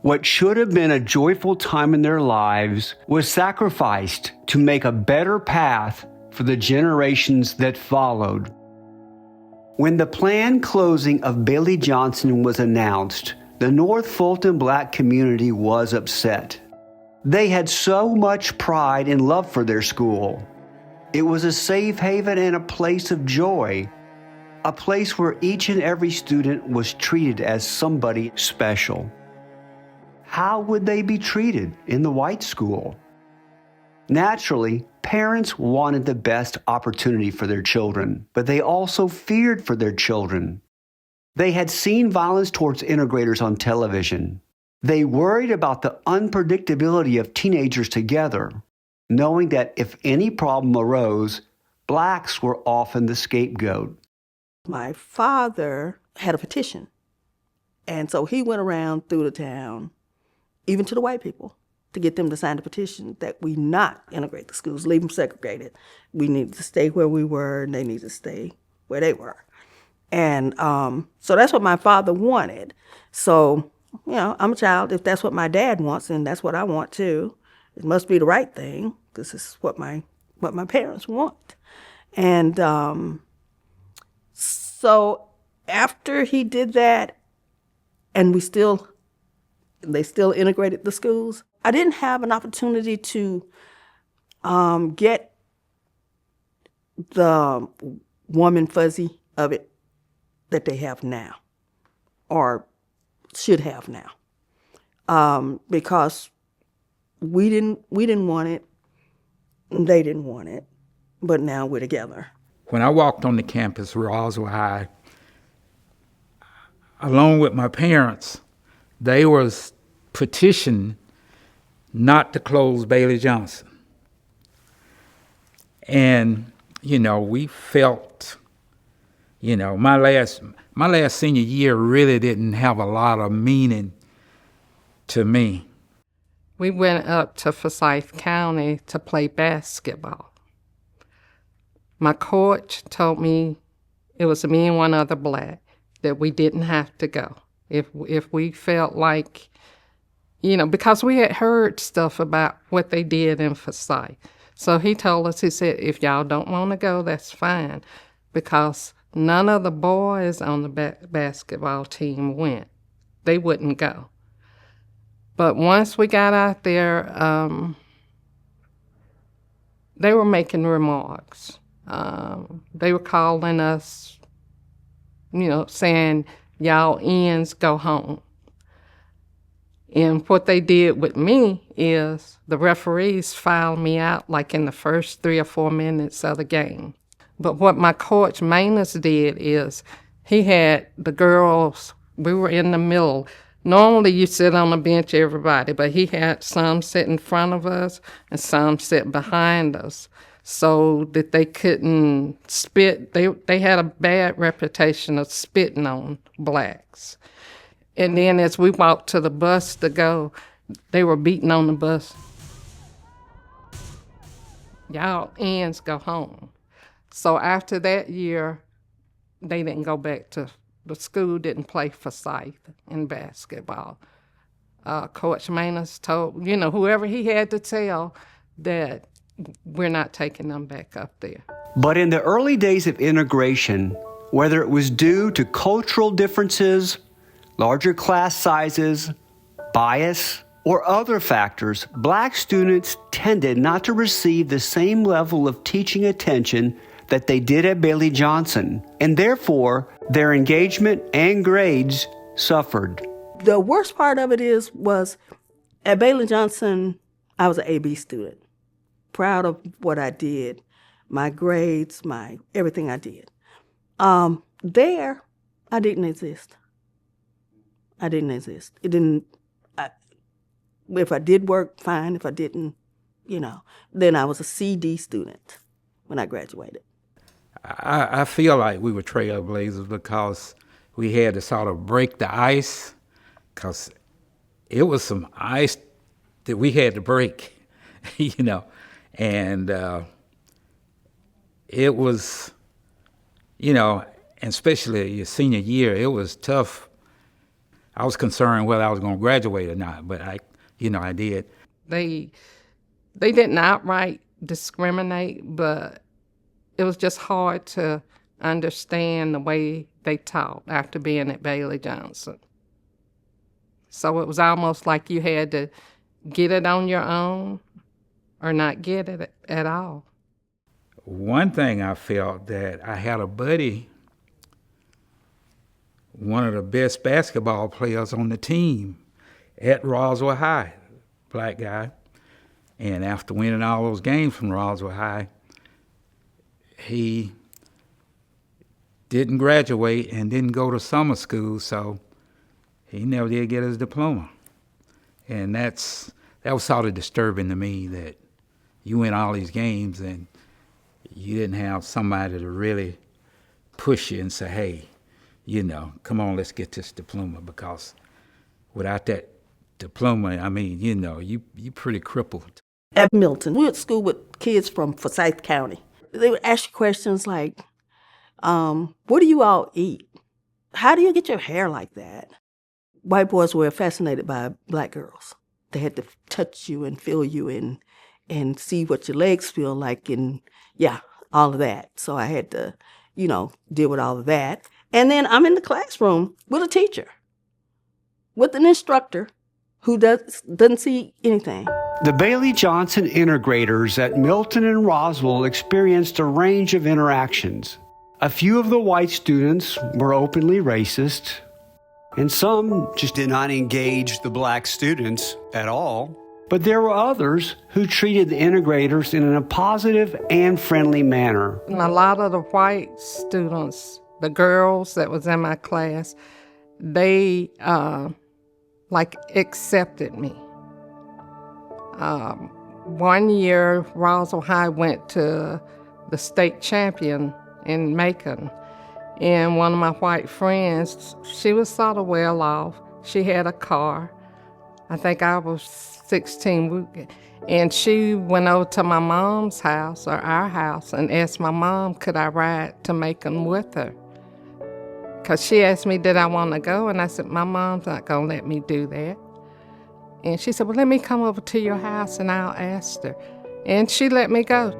What should have been a joyful time in their lives was sacrificed to make a better path for the generations that followed. When the planned closing of Bailey-Johnson was announced, the North Fulton black community was upset. They had so much pride and love for their school. It was a safe haven and a place of joy, a place where each and every student was treated as somebody special. How would they be treated in the white school? Naturally, parents wanted the best opportunity for their children, but they also feared for their children. They had seen violence towards integrators on television. They worried about the unpredictability of teenagers together, knowing that if any problem arose, blacks were often the scapegoat. My father had a petition, and so he went around through the town, even to the white people, to get them to sign the petition that we not integrate the schools, leave them segregated. We needed to stay where we were, and they needed to stay where they were. And so that's what my father wanted. So, I'm a child. If that's what my dad wants, then that's what I want too. It must be the right thing, because this is what my parents want. And so after he did that, and they still integrated the schools, I didn't have an opportunity to get the warm and fuzzy of it that they have now, or should have now, because we didn't want it, they didn't want it, but now we're together. When I walked on the campus of Roswell High, along with my parents, they was petitioned not to close Bailey-Johnson. And, we felt, my last senior year really didn't have a lot of meaning to me. We went up to Forsyth County to play basketball. My coach told me, it was me and one other black, that we didn't have to go. If we felt like, because we had heard stuff about what they did in Forsyth. So he told us, he said, if y'all don't want to go, that's fine, because none of the boys on the basketball team went. They wouldn't go. But once we got out there, they were making remarks. They were calling us, saying, y'all ends, go home. And what they did with me is the referees fouled me out like in the first 3 or 4 minutes of the game. But what my coach Manus did is he had the girls, we were in the middle. Normally you sit on a bench, everybody, but he had some sit in front of us and some sit behind us so that they couldn't spit. They had a bad reputation of spitting on blacks. And then as we walked to the bus to go, they were beating on the bus. Y'all ends, go home. So after that year, they didn't go back to, the school didn't play Forsyth in basketball. Coach Manus told, whoever he had to tell that we're not taking them back up there. But in the early days of integration, whether it was due to cultural differences, larger class sizes, bias, or other factors, black students tended not to receive the same level of teaching attention that they did at Bailey-Johnson, and therefore their engagement and grades suffered. The worst part of it was at Bailey-Johnson, I was an AB student, proud of what I did, my grades, my everything I did. There, I didn't exist. I didn't exist. It didn't. If I did work, fine. If I didn't, then I was a CD student when I graduated. I feel like we were trailblazers because we had to sort of break the ice, because it was some ice that we had to break, and it was, and especially your senior year, it was tough. I was concerned whether I was going to graduate or not, but I did. They didn't outright discriminate, but it was just hard to understand the way they taught after being at Bailey-Johnson. So it was almost like you had to get it on your own or not get it at all. One thing I felt that I had a buddy, one of the best basketball players on the team at Roswell High, black guy, And after winning all those games from Roswell High, he didn't graduate and didn't go to summer school, so he never did get his diploma. And that was sort of disturbing to me, that you win all these games and you didn't have somebody to really push you and say, hey, come on, let's get this diploma, because without that diploma, I mean, you pretty crippled. At Milton, we were at school with kids from Forsyth County. They would ask you questions like, what do you all eat? How do you get your hair like that? White boys were fascinated by black girls. They had to touch you and feel you and see what your legs feel like, and all of that. So I had to, deal with all of that. And then I'm in the classroom with a teacher, with an instructor who doesn't see anything. The Bailey-Johnson integrators at Milton and Roswell experienced a range of interactions. A few of the white students were openly racist, and some just did not engage the black students at all. But there were others who treated the integrators in a positive and friendly manner. And a lot of the white students, the girls that was in my class, they accepted me. One year, Roswell High went to the state champion in Macon. And one of my white friends, she was sort of well off. She had a car. I think I was 16. And she went over to my mom's house, or our house, and asked my mom, could I ride to Macon with her? Because she asked me, did I want to go? And I said, my mom's not going to let me do that. And she said, well, let me come over to your house and I'll ask her. And she let me go.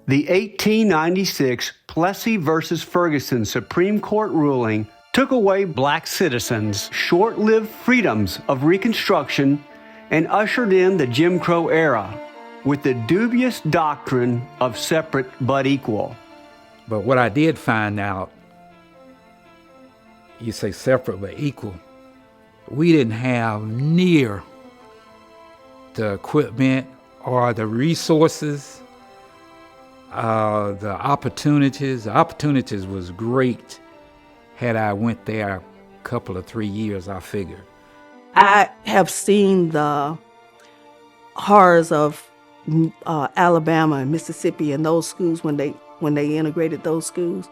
The 1896 Plessy versus Ferguson Supreme Court ruling took away black citizens' short-lived freedoms of Reconstruction and ushered in the Jim Crow era with the dubious doctrine of separate but equal. But what I did find out, you say separate but equal, we didn't have near the equipment or the resources, the opportunities. The opportunities was great had I went there a couple of 3 years, I figure. I have seen the horrors of Alabama and Mississippi and those schools when they integrated those schools.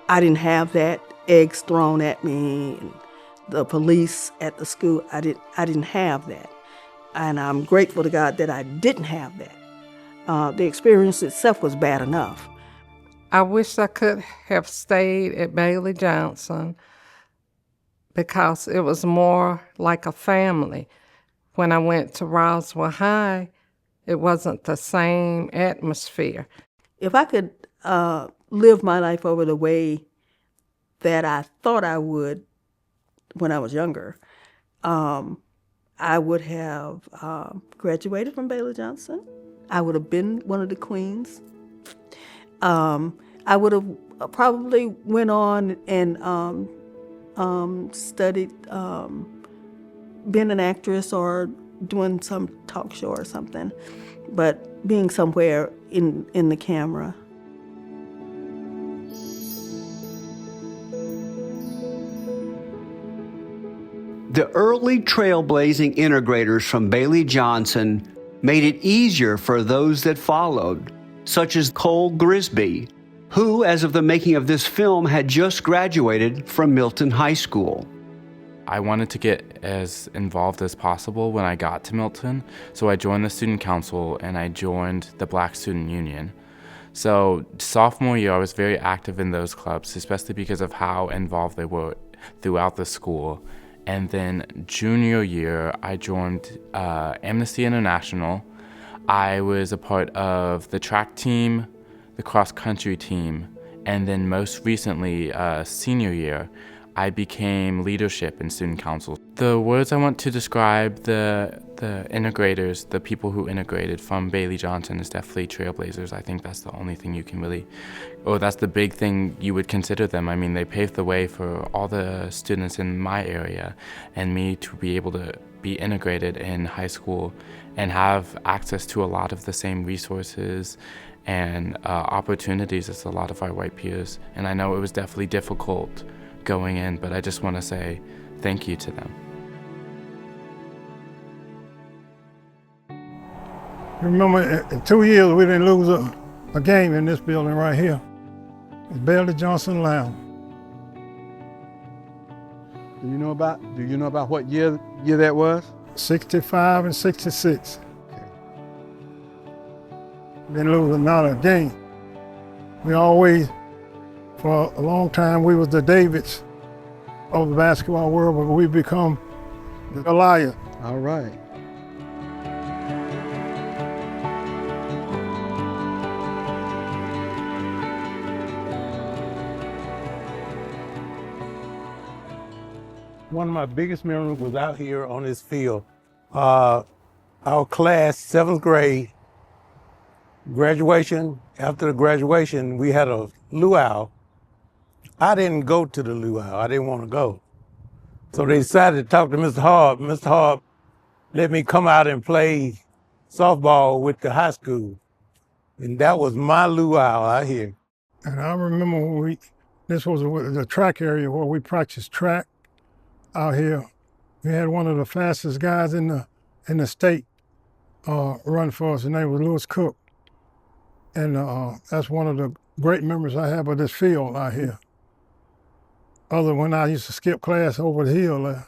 I didn't have that. Eggs thrown at me, and the police at the school. I didn't have that, and I'm grateful to God that I didn't have that. The experience itself was bad enough. I wish I could have stayed at Bailey-Johnson because it was more like a family. When I went to Roswell High, it wasn't the same atmosphere. If I could live my life over the way that I thought I would when I was younger, I would have graduated from Bailey-Johnson. I would have been one of the queens. I would have probably went on and studied, being an actress or doing some talk show or something, but being somewhere in the camera. The early trailblazing integrators from Bailey-Johnson made it easier for those that followed, such as Cole Grisby, who, as of the making of this film, had just graduated from Milton High School. I wanted to get as involved as possible when I got to Milton, so I joined the student council and I joined the Black Student Union. So sophomore year, I was very active in those clubs, especially because of how involved they were throughout the school. And then junior year, I joined Amnesty International. I was a part of the track team, the cross-country team, and then most recently, senior year, I became leadership in student council. The words I want to describe the integrators, the people who integrated from Bailey-Johnson, is definitely trailblazers. I think that's the only thing you can really, or that's the big thing you would consider them. I mean, they paved the way for all the students in my area and me to be able to be integrated in high school and have access to a lot of the same resources and opportunities as a lot of our white peers. And I know it was definitely difficult going in, but I just want to say thank you to them. Remember, in 2 years, we didn't lose a game in this building right here. It's Bailiey-Johnson Lounge. Do you know about what year that was? 65 and 66. Didn't lose another game. We always, for a long time, we was the Davids of the basketball world, but we become the Goliath. All right. One of my biggest memories was out here on this field. Our class, 7th grade, graduation. After the graduation, we had a luau. I didn't go to the luau. I didn't want to go. So they decided to talk to Mr. Hart. Mr. Hart let me come out and play softball with the high school. And that was my luau out here. And I remember when this was the track area where we practiced track out here. We had one of the fastest guys in the state run for us. His name was Lewis Cook. And that's one of the great memories I have of this field out here. Other when I used to skip class over the hill there.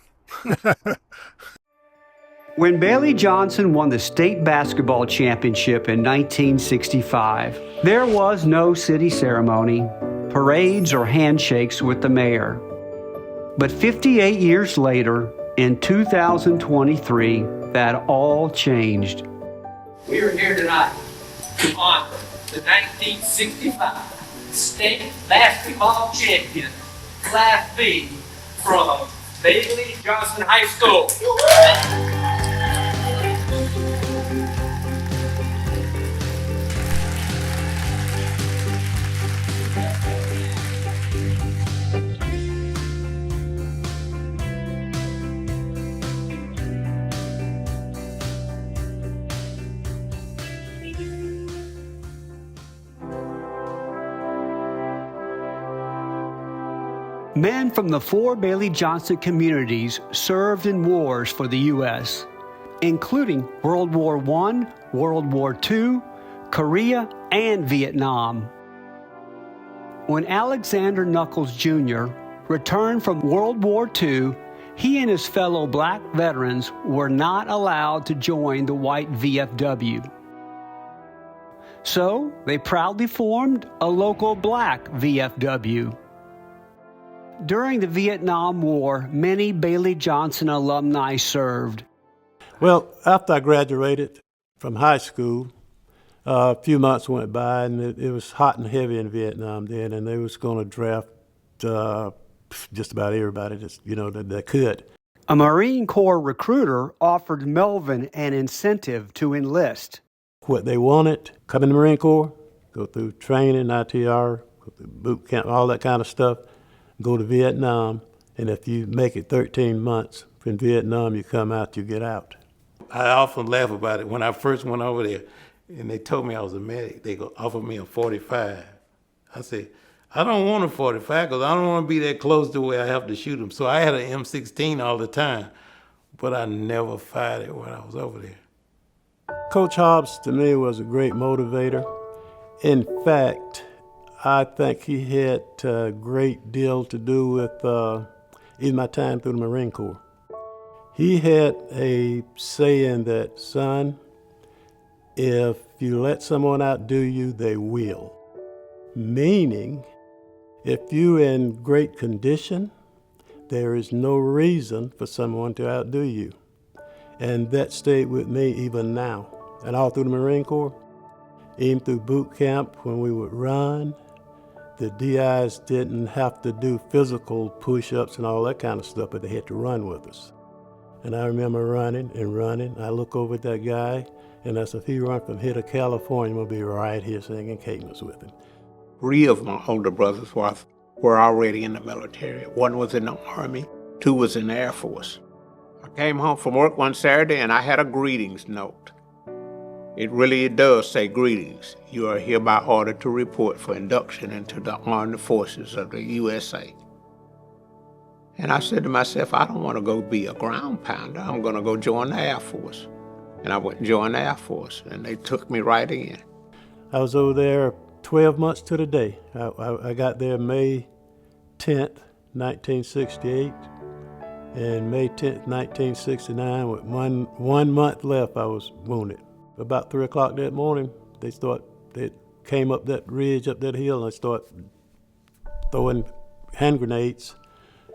When Bailey-Johnson won the state basketball championship in 1965, there was no city ceremony, parades, or handshakes with the mayor. But 58 years later, in 2023, that all changed. We are here tonight to honor the 1965 state basketball champion, Class B, from Bailey-Johnson High School. Men from the 4 Bailey-Johnson communities served in wars for the U.S., including World War I, World War II, Korea, and Vietnam. When Alexander Knuckles Jr. returned from World War II, he and his fellow black veterans were not allowed to join the white VFW. So they proudly formed a local black VFW. During the Vietnam War, many Bailey-Johnson alumni served. Well, after I graduated from high school, a few months went by, and it was hot and heavy in Vietnam then, and they was going to draft just about everybody that could. A Marine Corps recruiter offered Melvin an incentive to enlist. What they wanted, come in the Marine Corps, go through training, ITR, go through boot camp, all that kind of stuff, go to Vietnam, and if you make it 13 months from Vietnam, you come out, you get out. I often laugh about it. When I first went over there, and they told me I was a medic, they offered me a 45. I said, I don't want a 45 because I don't want to be that close to where I have to shoot them. So I had an M16 all the time, but I never fired it when I was over there. Coach Hobbs, to me, was a great motivator. In fact, I think he had a great deal to do with even my time through the Marine Corps. He had a saying that, son, if you let someone outdo you, they will. Meaning, if you're in great condition, there is no reason for someone to outdo you. And that stayed with me even now. And all through the Marine Corps, even through boot camp when we would run, the DIs didn't have to do physical push-ups and all that kind of stuff, but they had to run with us. And I remember running and running. I look over at that guy, and I said, if he run from here to California, we'll be right here singing cadence with him. 3 of my older brothers were already in the military. 1 was in the Army, 2 was in the Air Force. I came home from work one Saturday, and I had a greetings note. It really does say greetings. You are hereby ordered to report for induction into the armed forces of the USA. And I said to myself, I don't want to go be a ground pounder. I'm going to go join the Air Force. And I went and joined the Air Force, and they took me right in. I was over there 12 months to the day. I got there May 10th, 1968, and May 10th, 1969, with one month left, I was wounded. About 3 o'clock that morning, they came up that ridge, up that hill, and they started throwing hand grenades.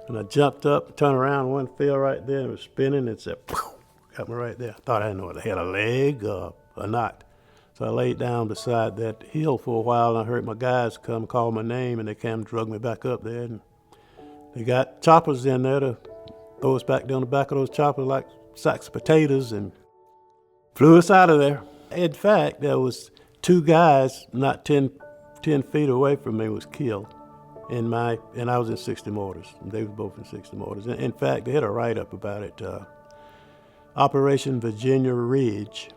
And I jumped up, turned around, one fell right there, and was spinning, and said, poof, got me right there. I thought I didn't know whether I had a leg or not. So I laid down beside that hill for a while, and I heard my guys come call my name, and they came and drug me back up there. And they got choppers in there to throw us back down the back of those choppers like sacks of potatoes and flew us out of there. In fact, there was 2 guys not 10 feet away from me was killed. And I was in 60 mortars. They were both in 60 mortars. In fact, they had a write-up about it. Operation Virginia Ridge.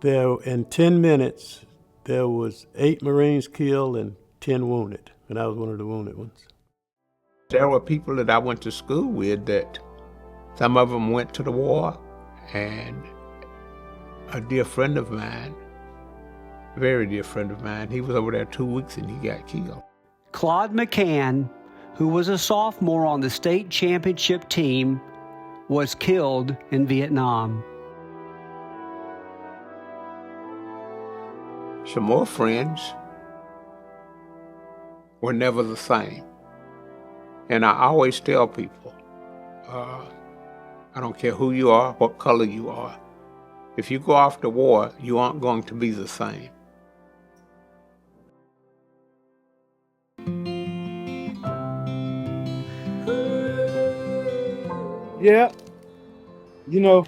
There, in 10 minutes, there was 8 Marines killed and 10 wounded, and I was one of the wounded ones. There were people that I went to school with that some of them went to the war, and a dear friend of mine, very dear friend of mine, he was over there 2 weeks and he got killed. Claude McCann, who was a sophomore on the state championship team, was killed in Vietnam. Some more friends were never the same. And I always tell people, I don't care who you are, what color you are, if you go off to war, you aren't going to be the same. Yeah, you know,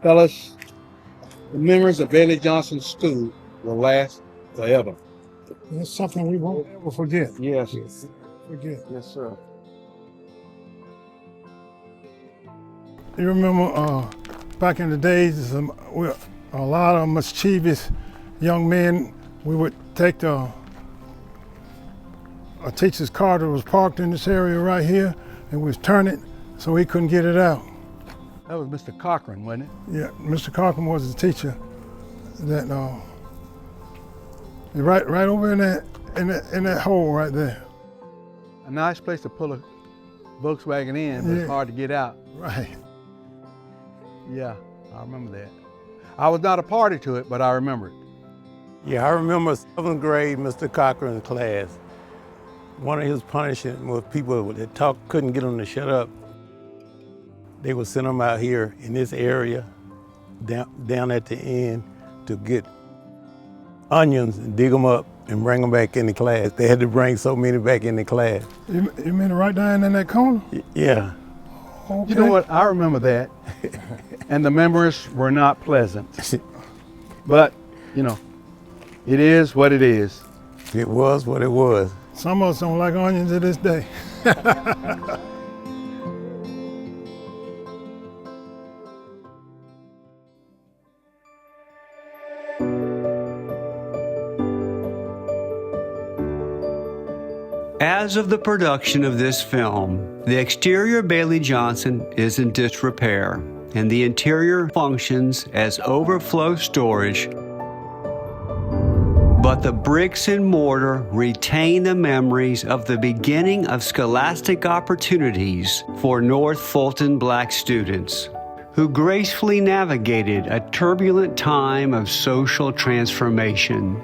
fellas, the memories of Bailiey-Johnson School will last forever. It's something we won't ever forget. Yes. Forget. Yes, sir. You remember back in the days, a lot of mischievous young men, we would take a teacher's car that was parked in this area right here, and we'd turn it so he couldn't get it out. That was Mr. Cochran, wasn't it? Yeah, Mr. Cochran was the teacher that right over in that hole right there. A nice place to pull a Volkswagen in, but it's hard to get out. Right. Yeah, I remember that. I was not a party to it, but I remember it. Yeah, I remember 7th grade, Mr. Cochran's class. One of his punishments was people that couldn't get them to shut up. They would send them out here in this area, down at the end, to get onions and dig them up and bring them back in the class. They had to bring so many back in the class. You mean right down in that corner? Yeah. Okay. You know what? I remember that. And the memories were not pleasant. But, you know, it is what it is. It was what it was. Some of us don't like onions to this day. As of the production of this film, the exterior Bailey-Johnson is in disrepair, and the interior functions as overflow storage. But the bricks and mortar retain the memories of the beginning of scholastic opportunities for North Fulton Black students, who gracefully navigated a turbulent time of social transformation.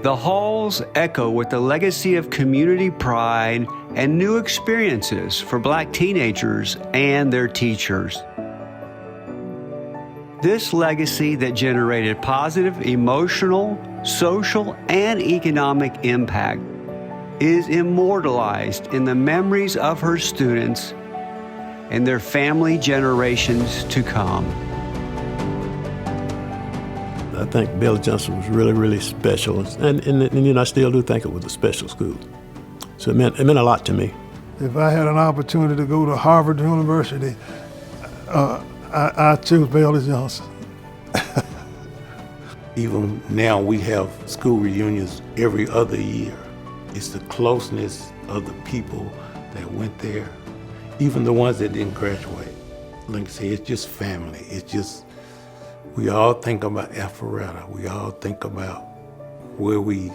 The halls echo with the legacy of community pride and new experiences for Black teenagers and their teachers. This legacy that generated positive emotional social and economic impact is immortalized in the memories of her students and their family generations to come. I think Bailiey-Johnson was really, really special, and you know, I still do think it was a special school. So it meant a lot to me. If I had an opportunity to go to Harvard University, I choose Bailiey-Johnson. Even now, we have school reunions every other year. It's the closeness of the people that went there, even the ones that didn't graduate. Like I say, it's just family. It's just, we all think about Alpharetta. We all think about where we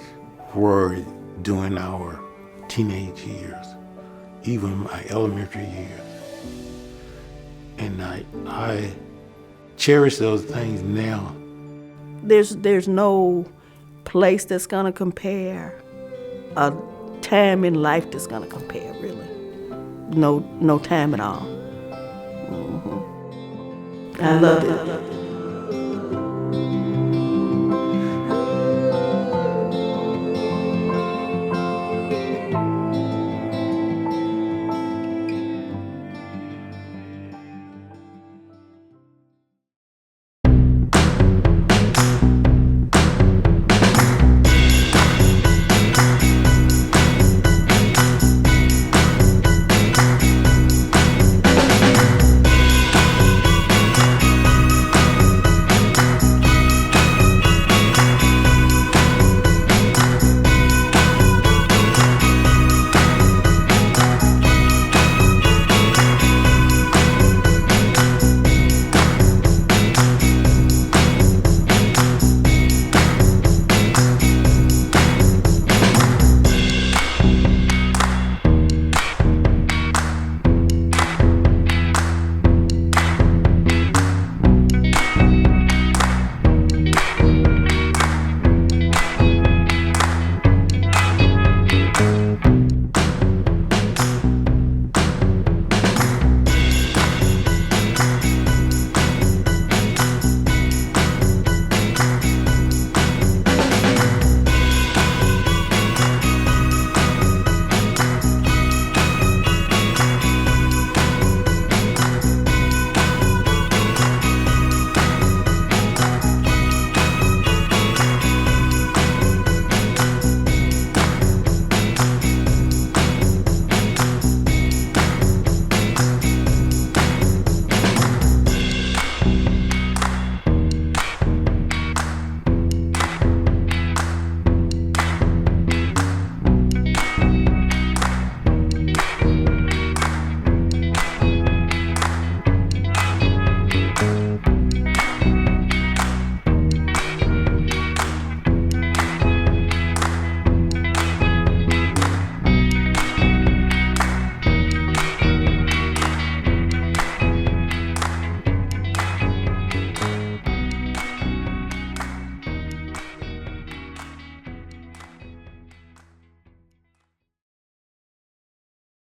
were during our teenage years, even my elementary years. And I cherish those things now. There's no place that's gonna compare, a time in life that's gonna compare, really. No time at all. I love it.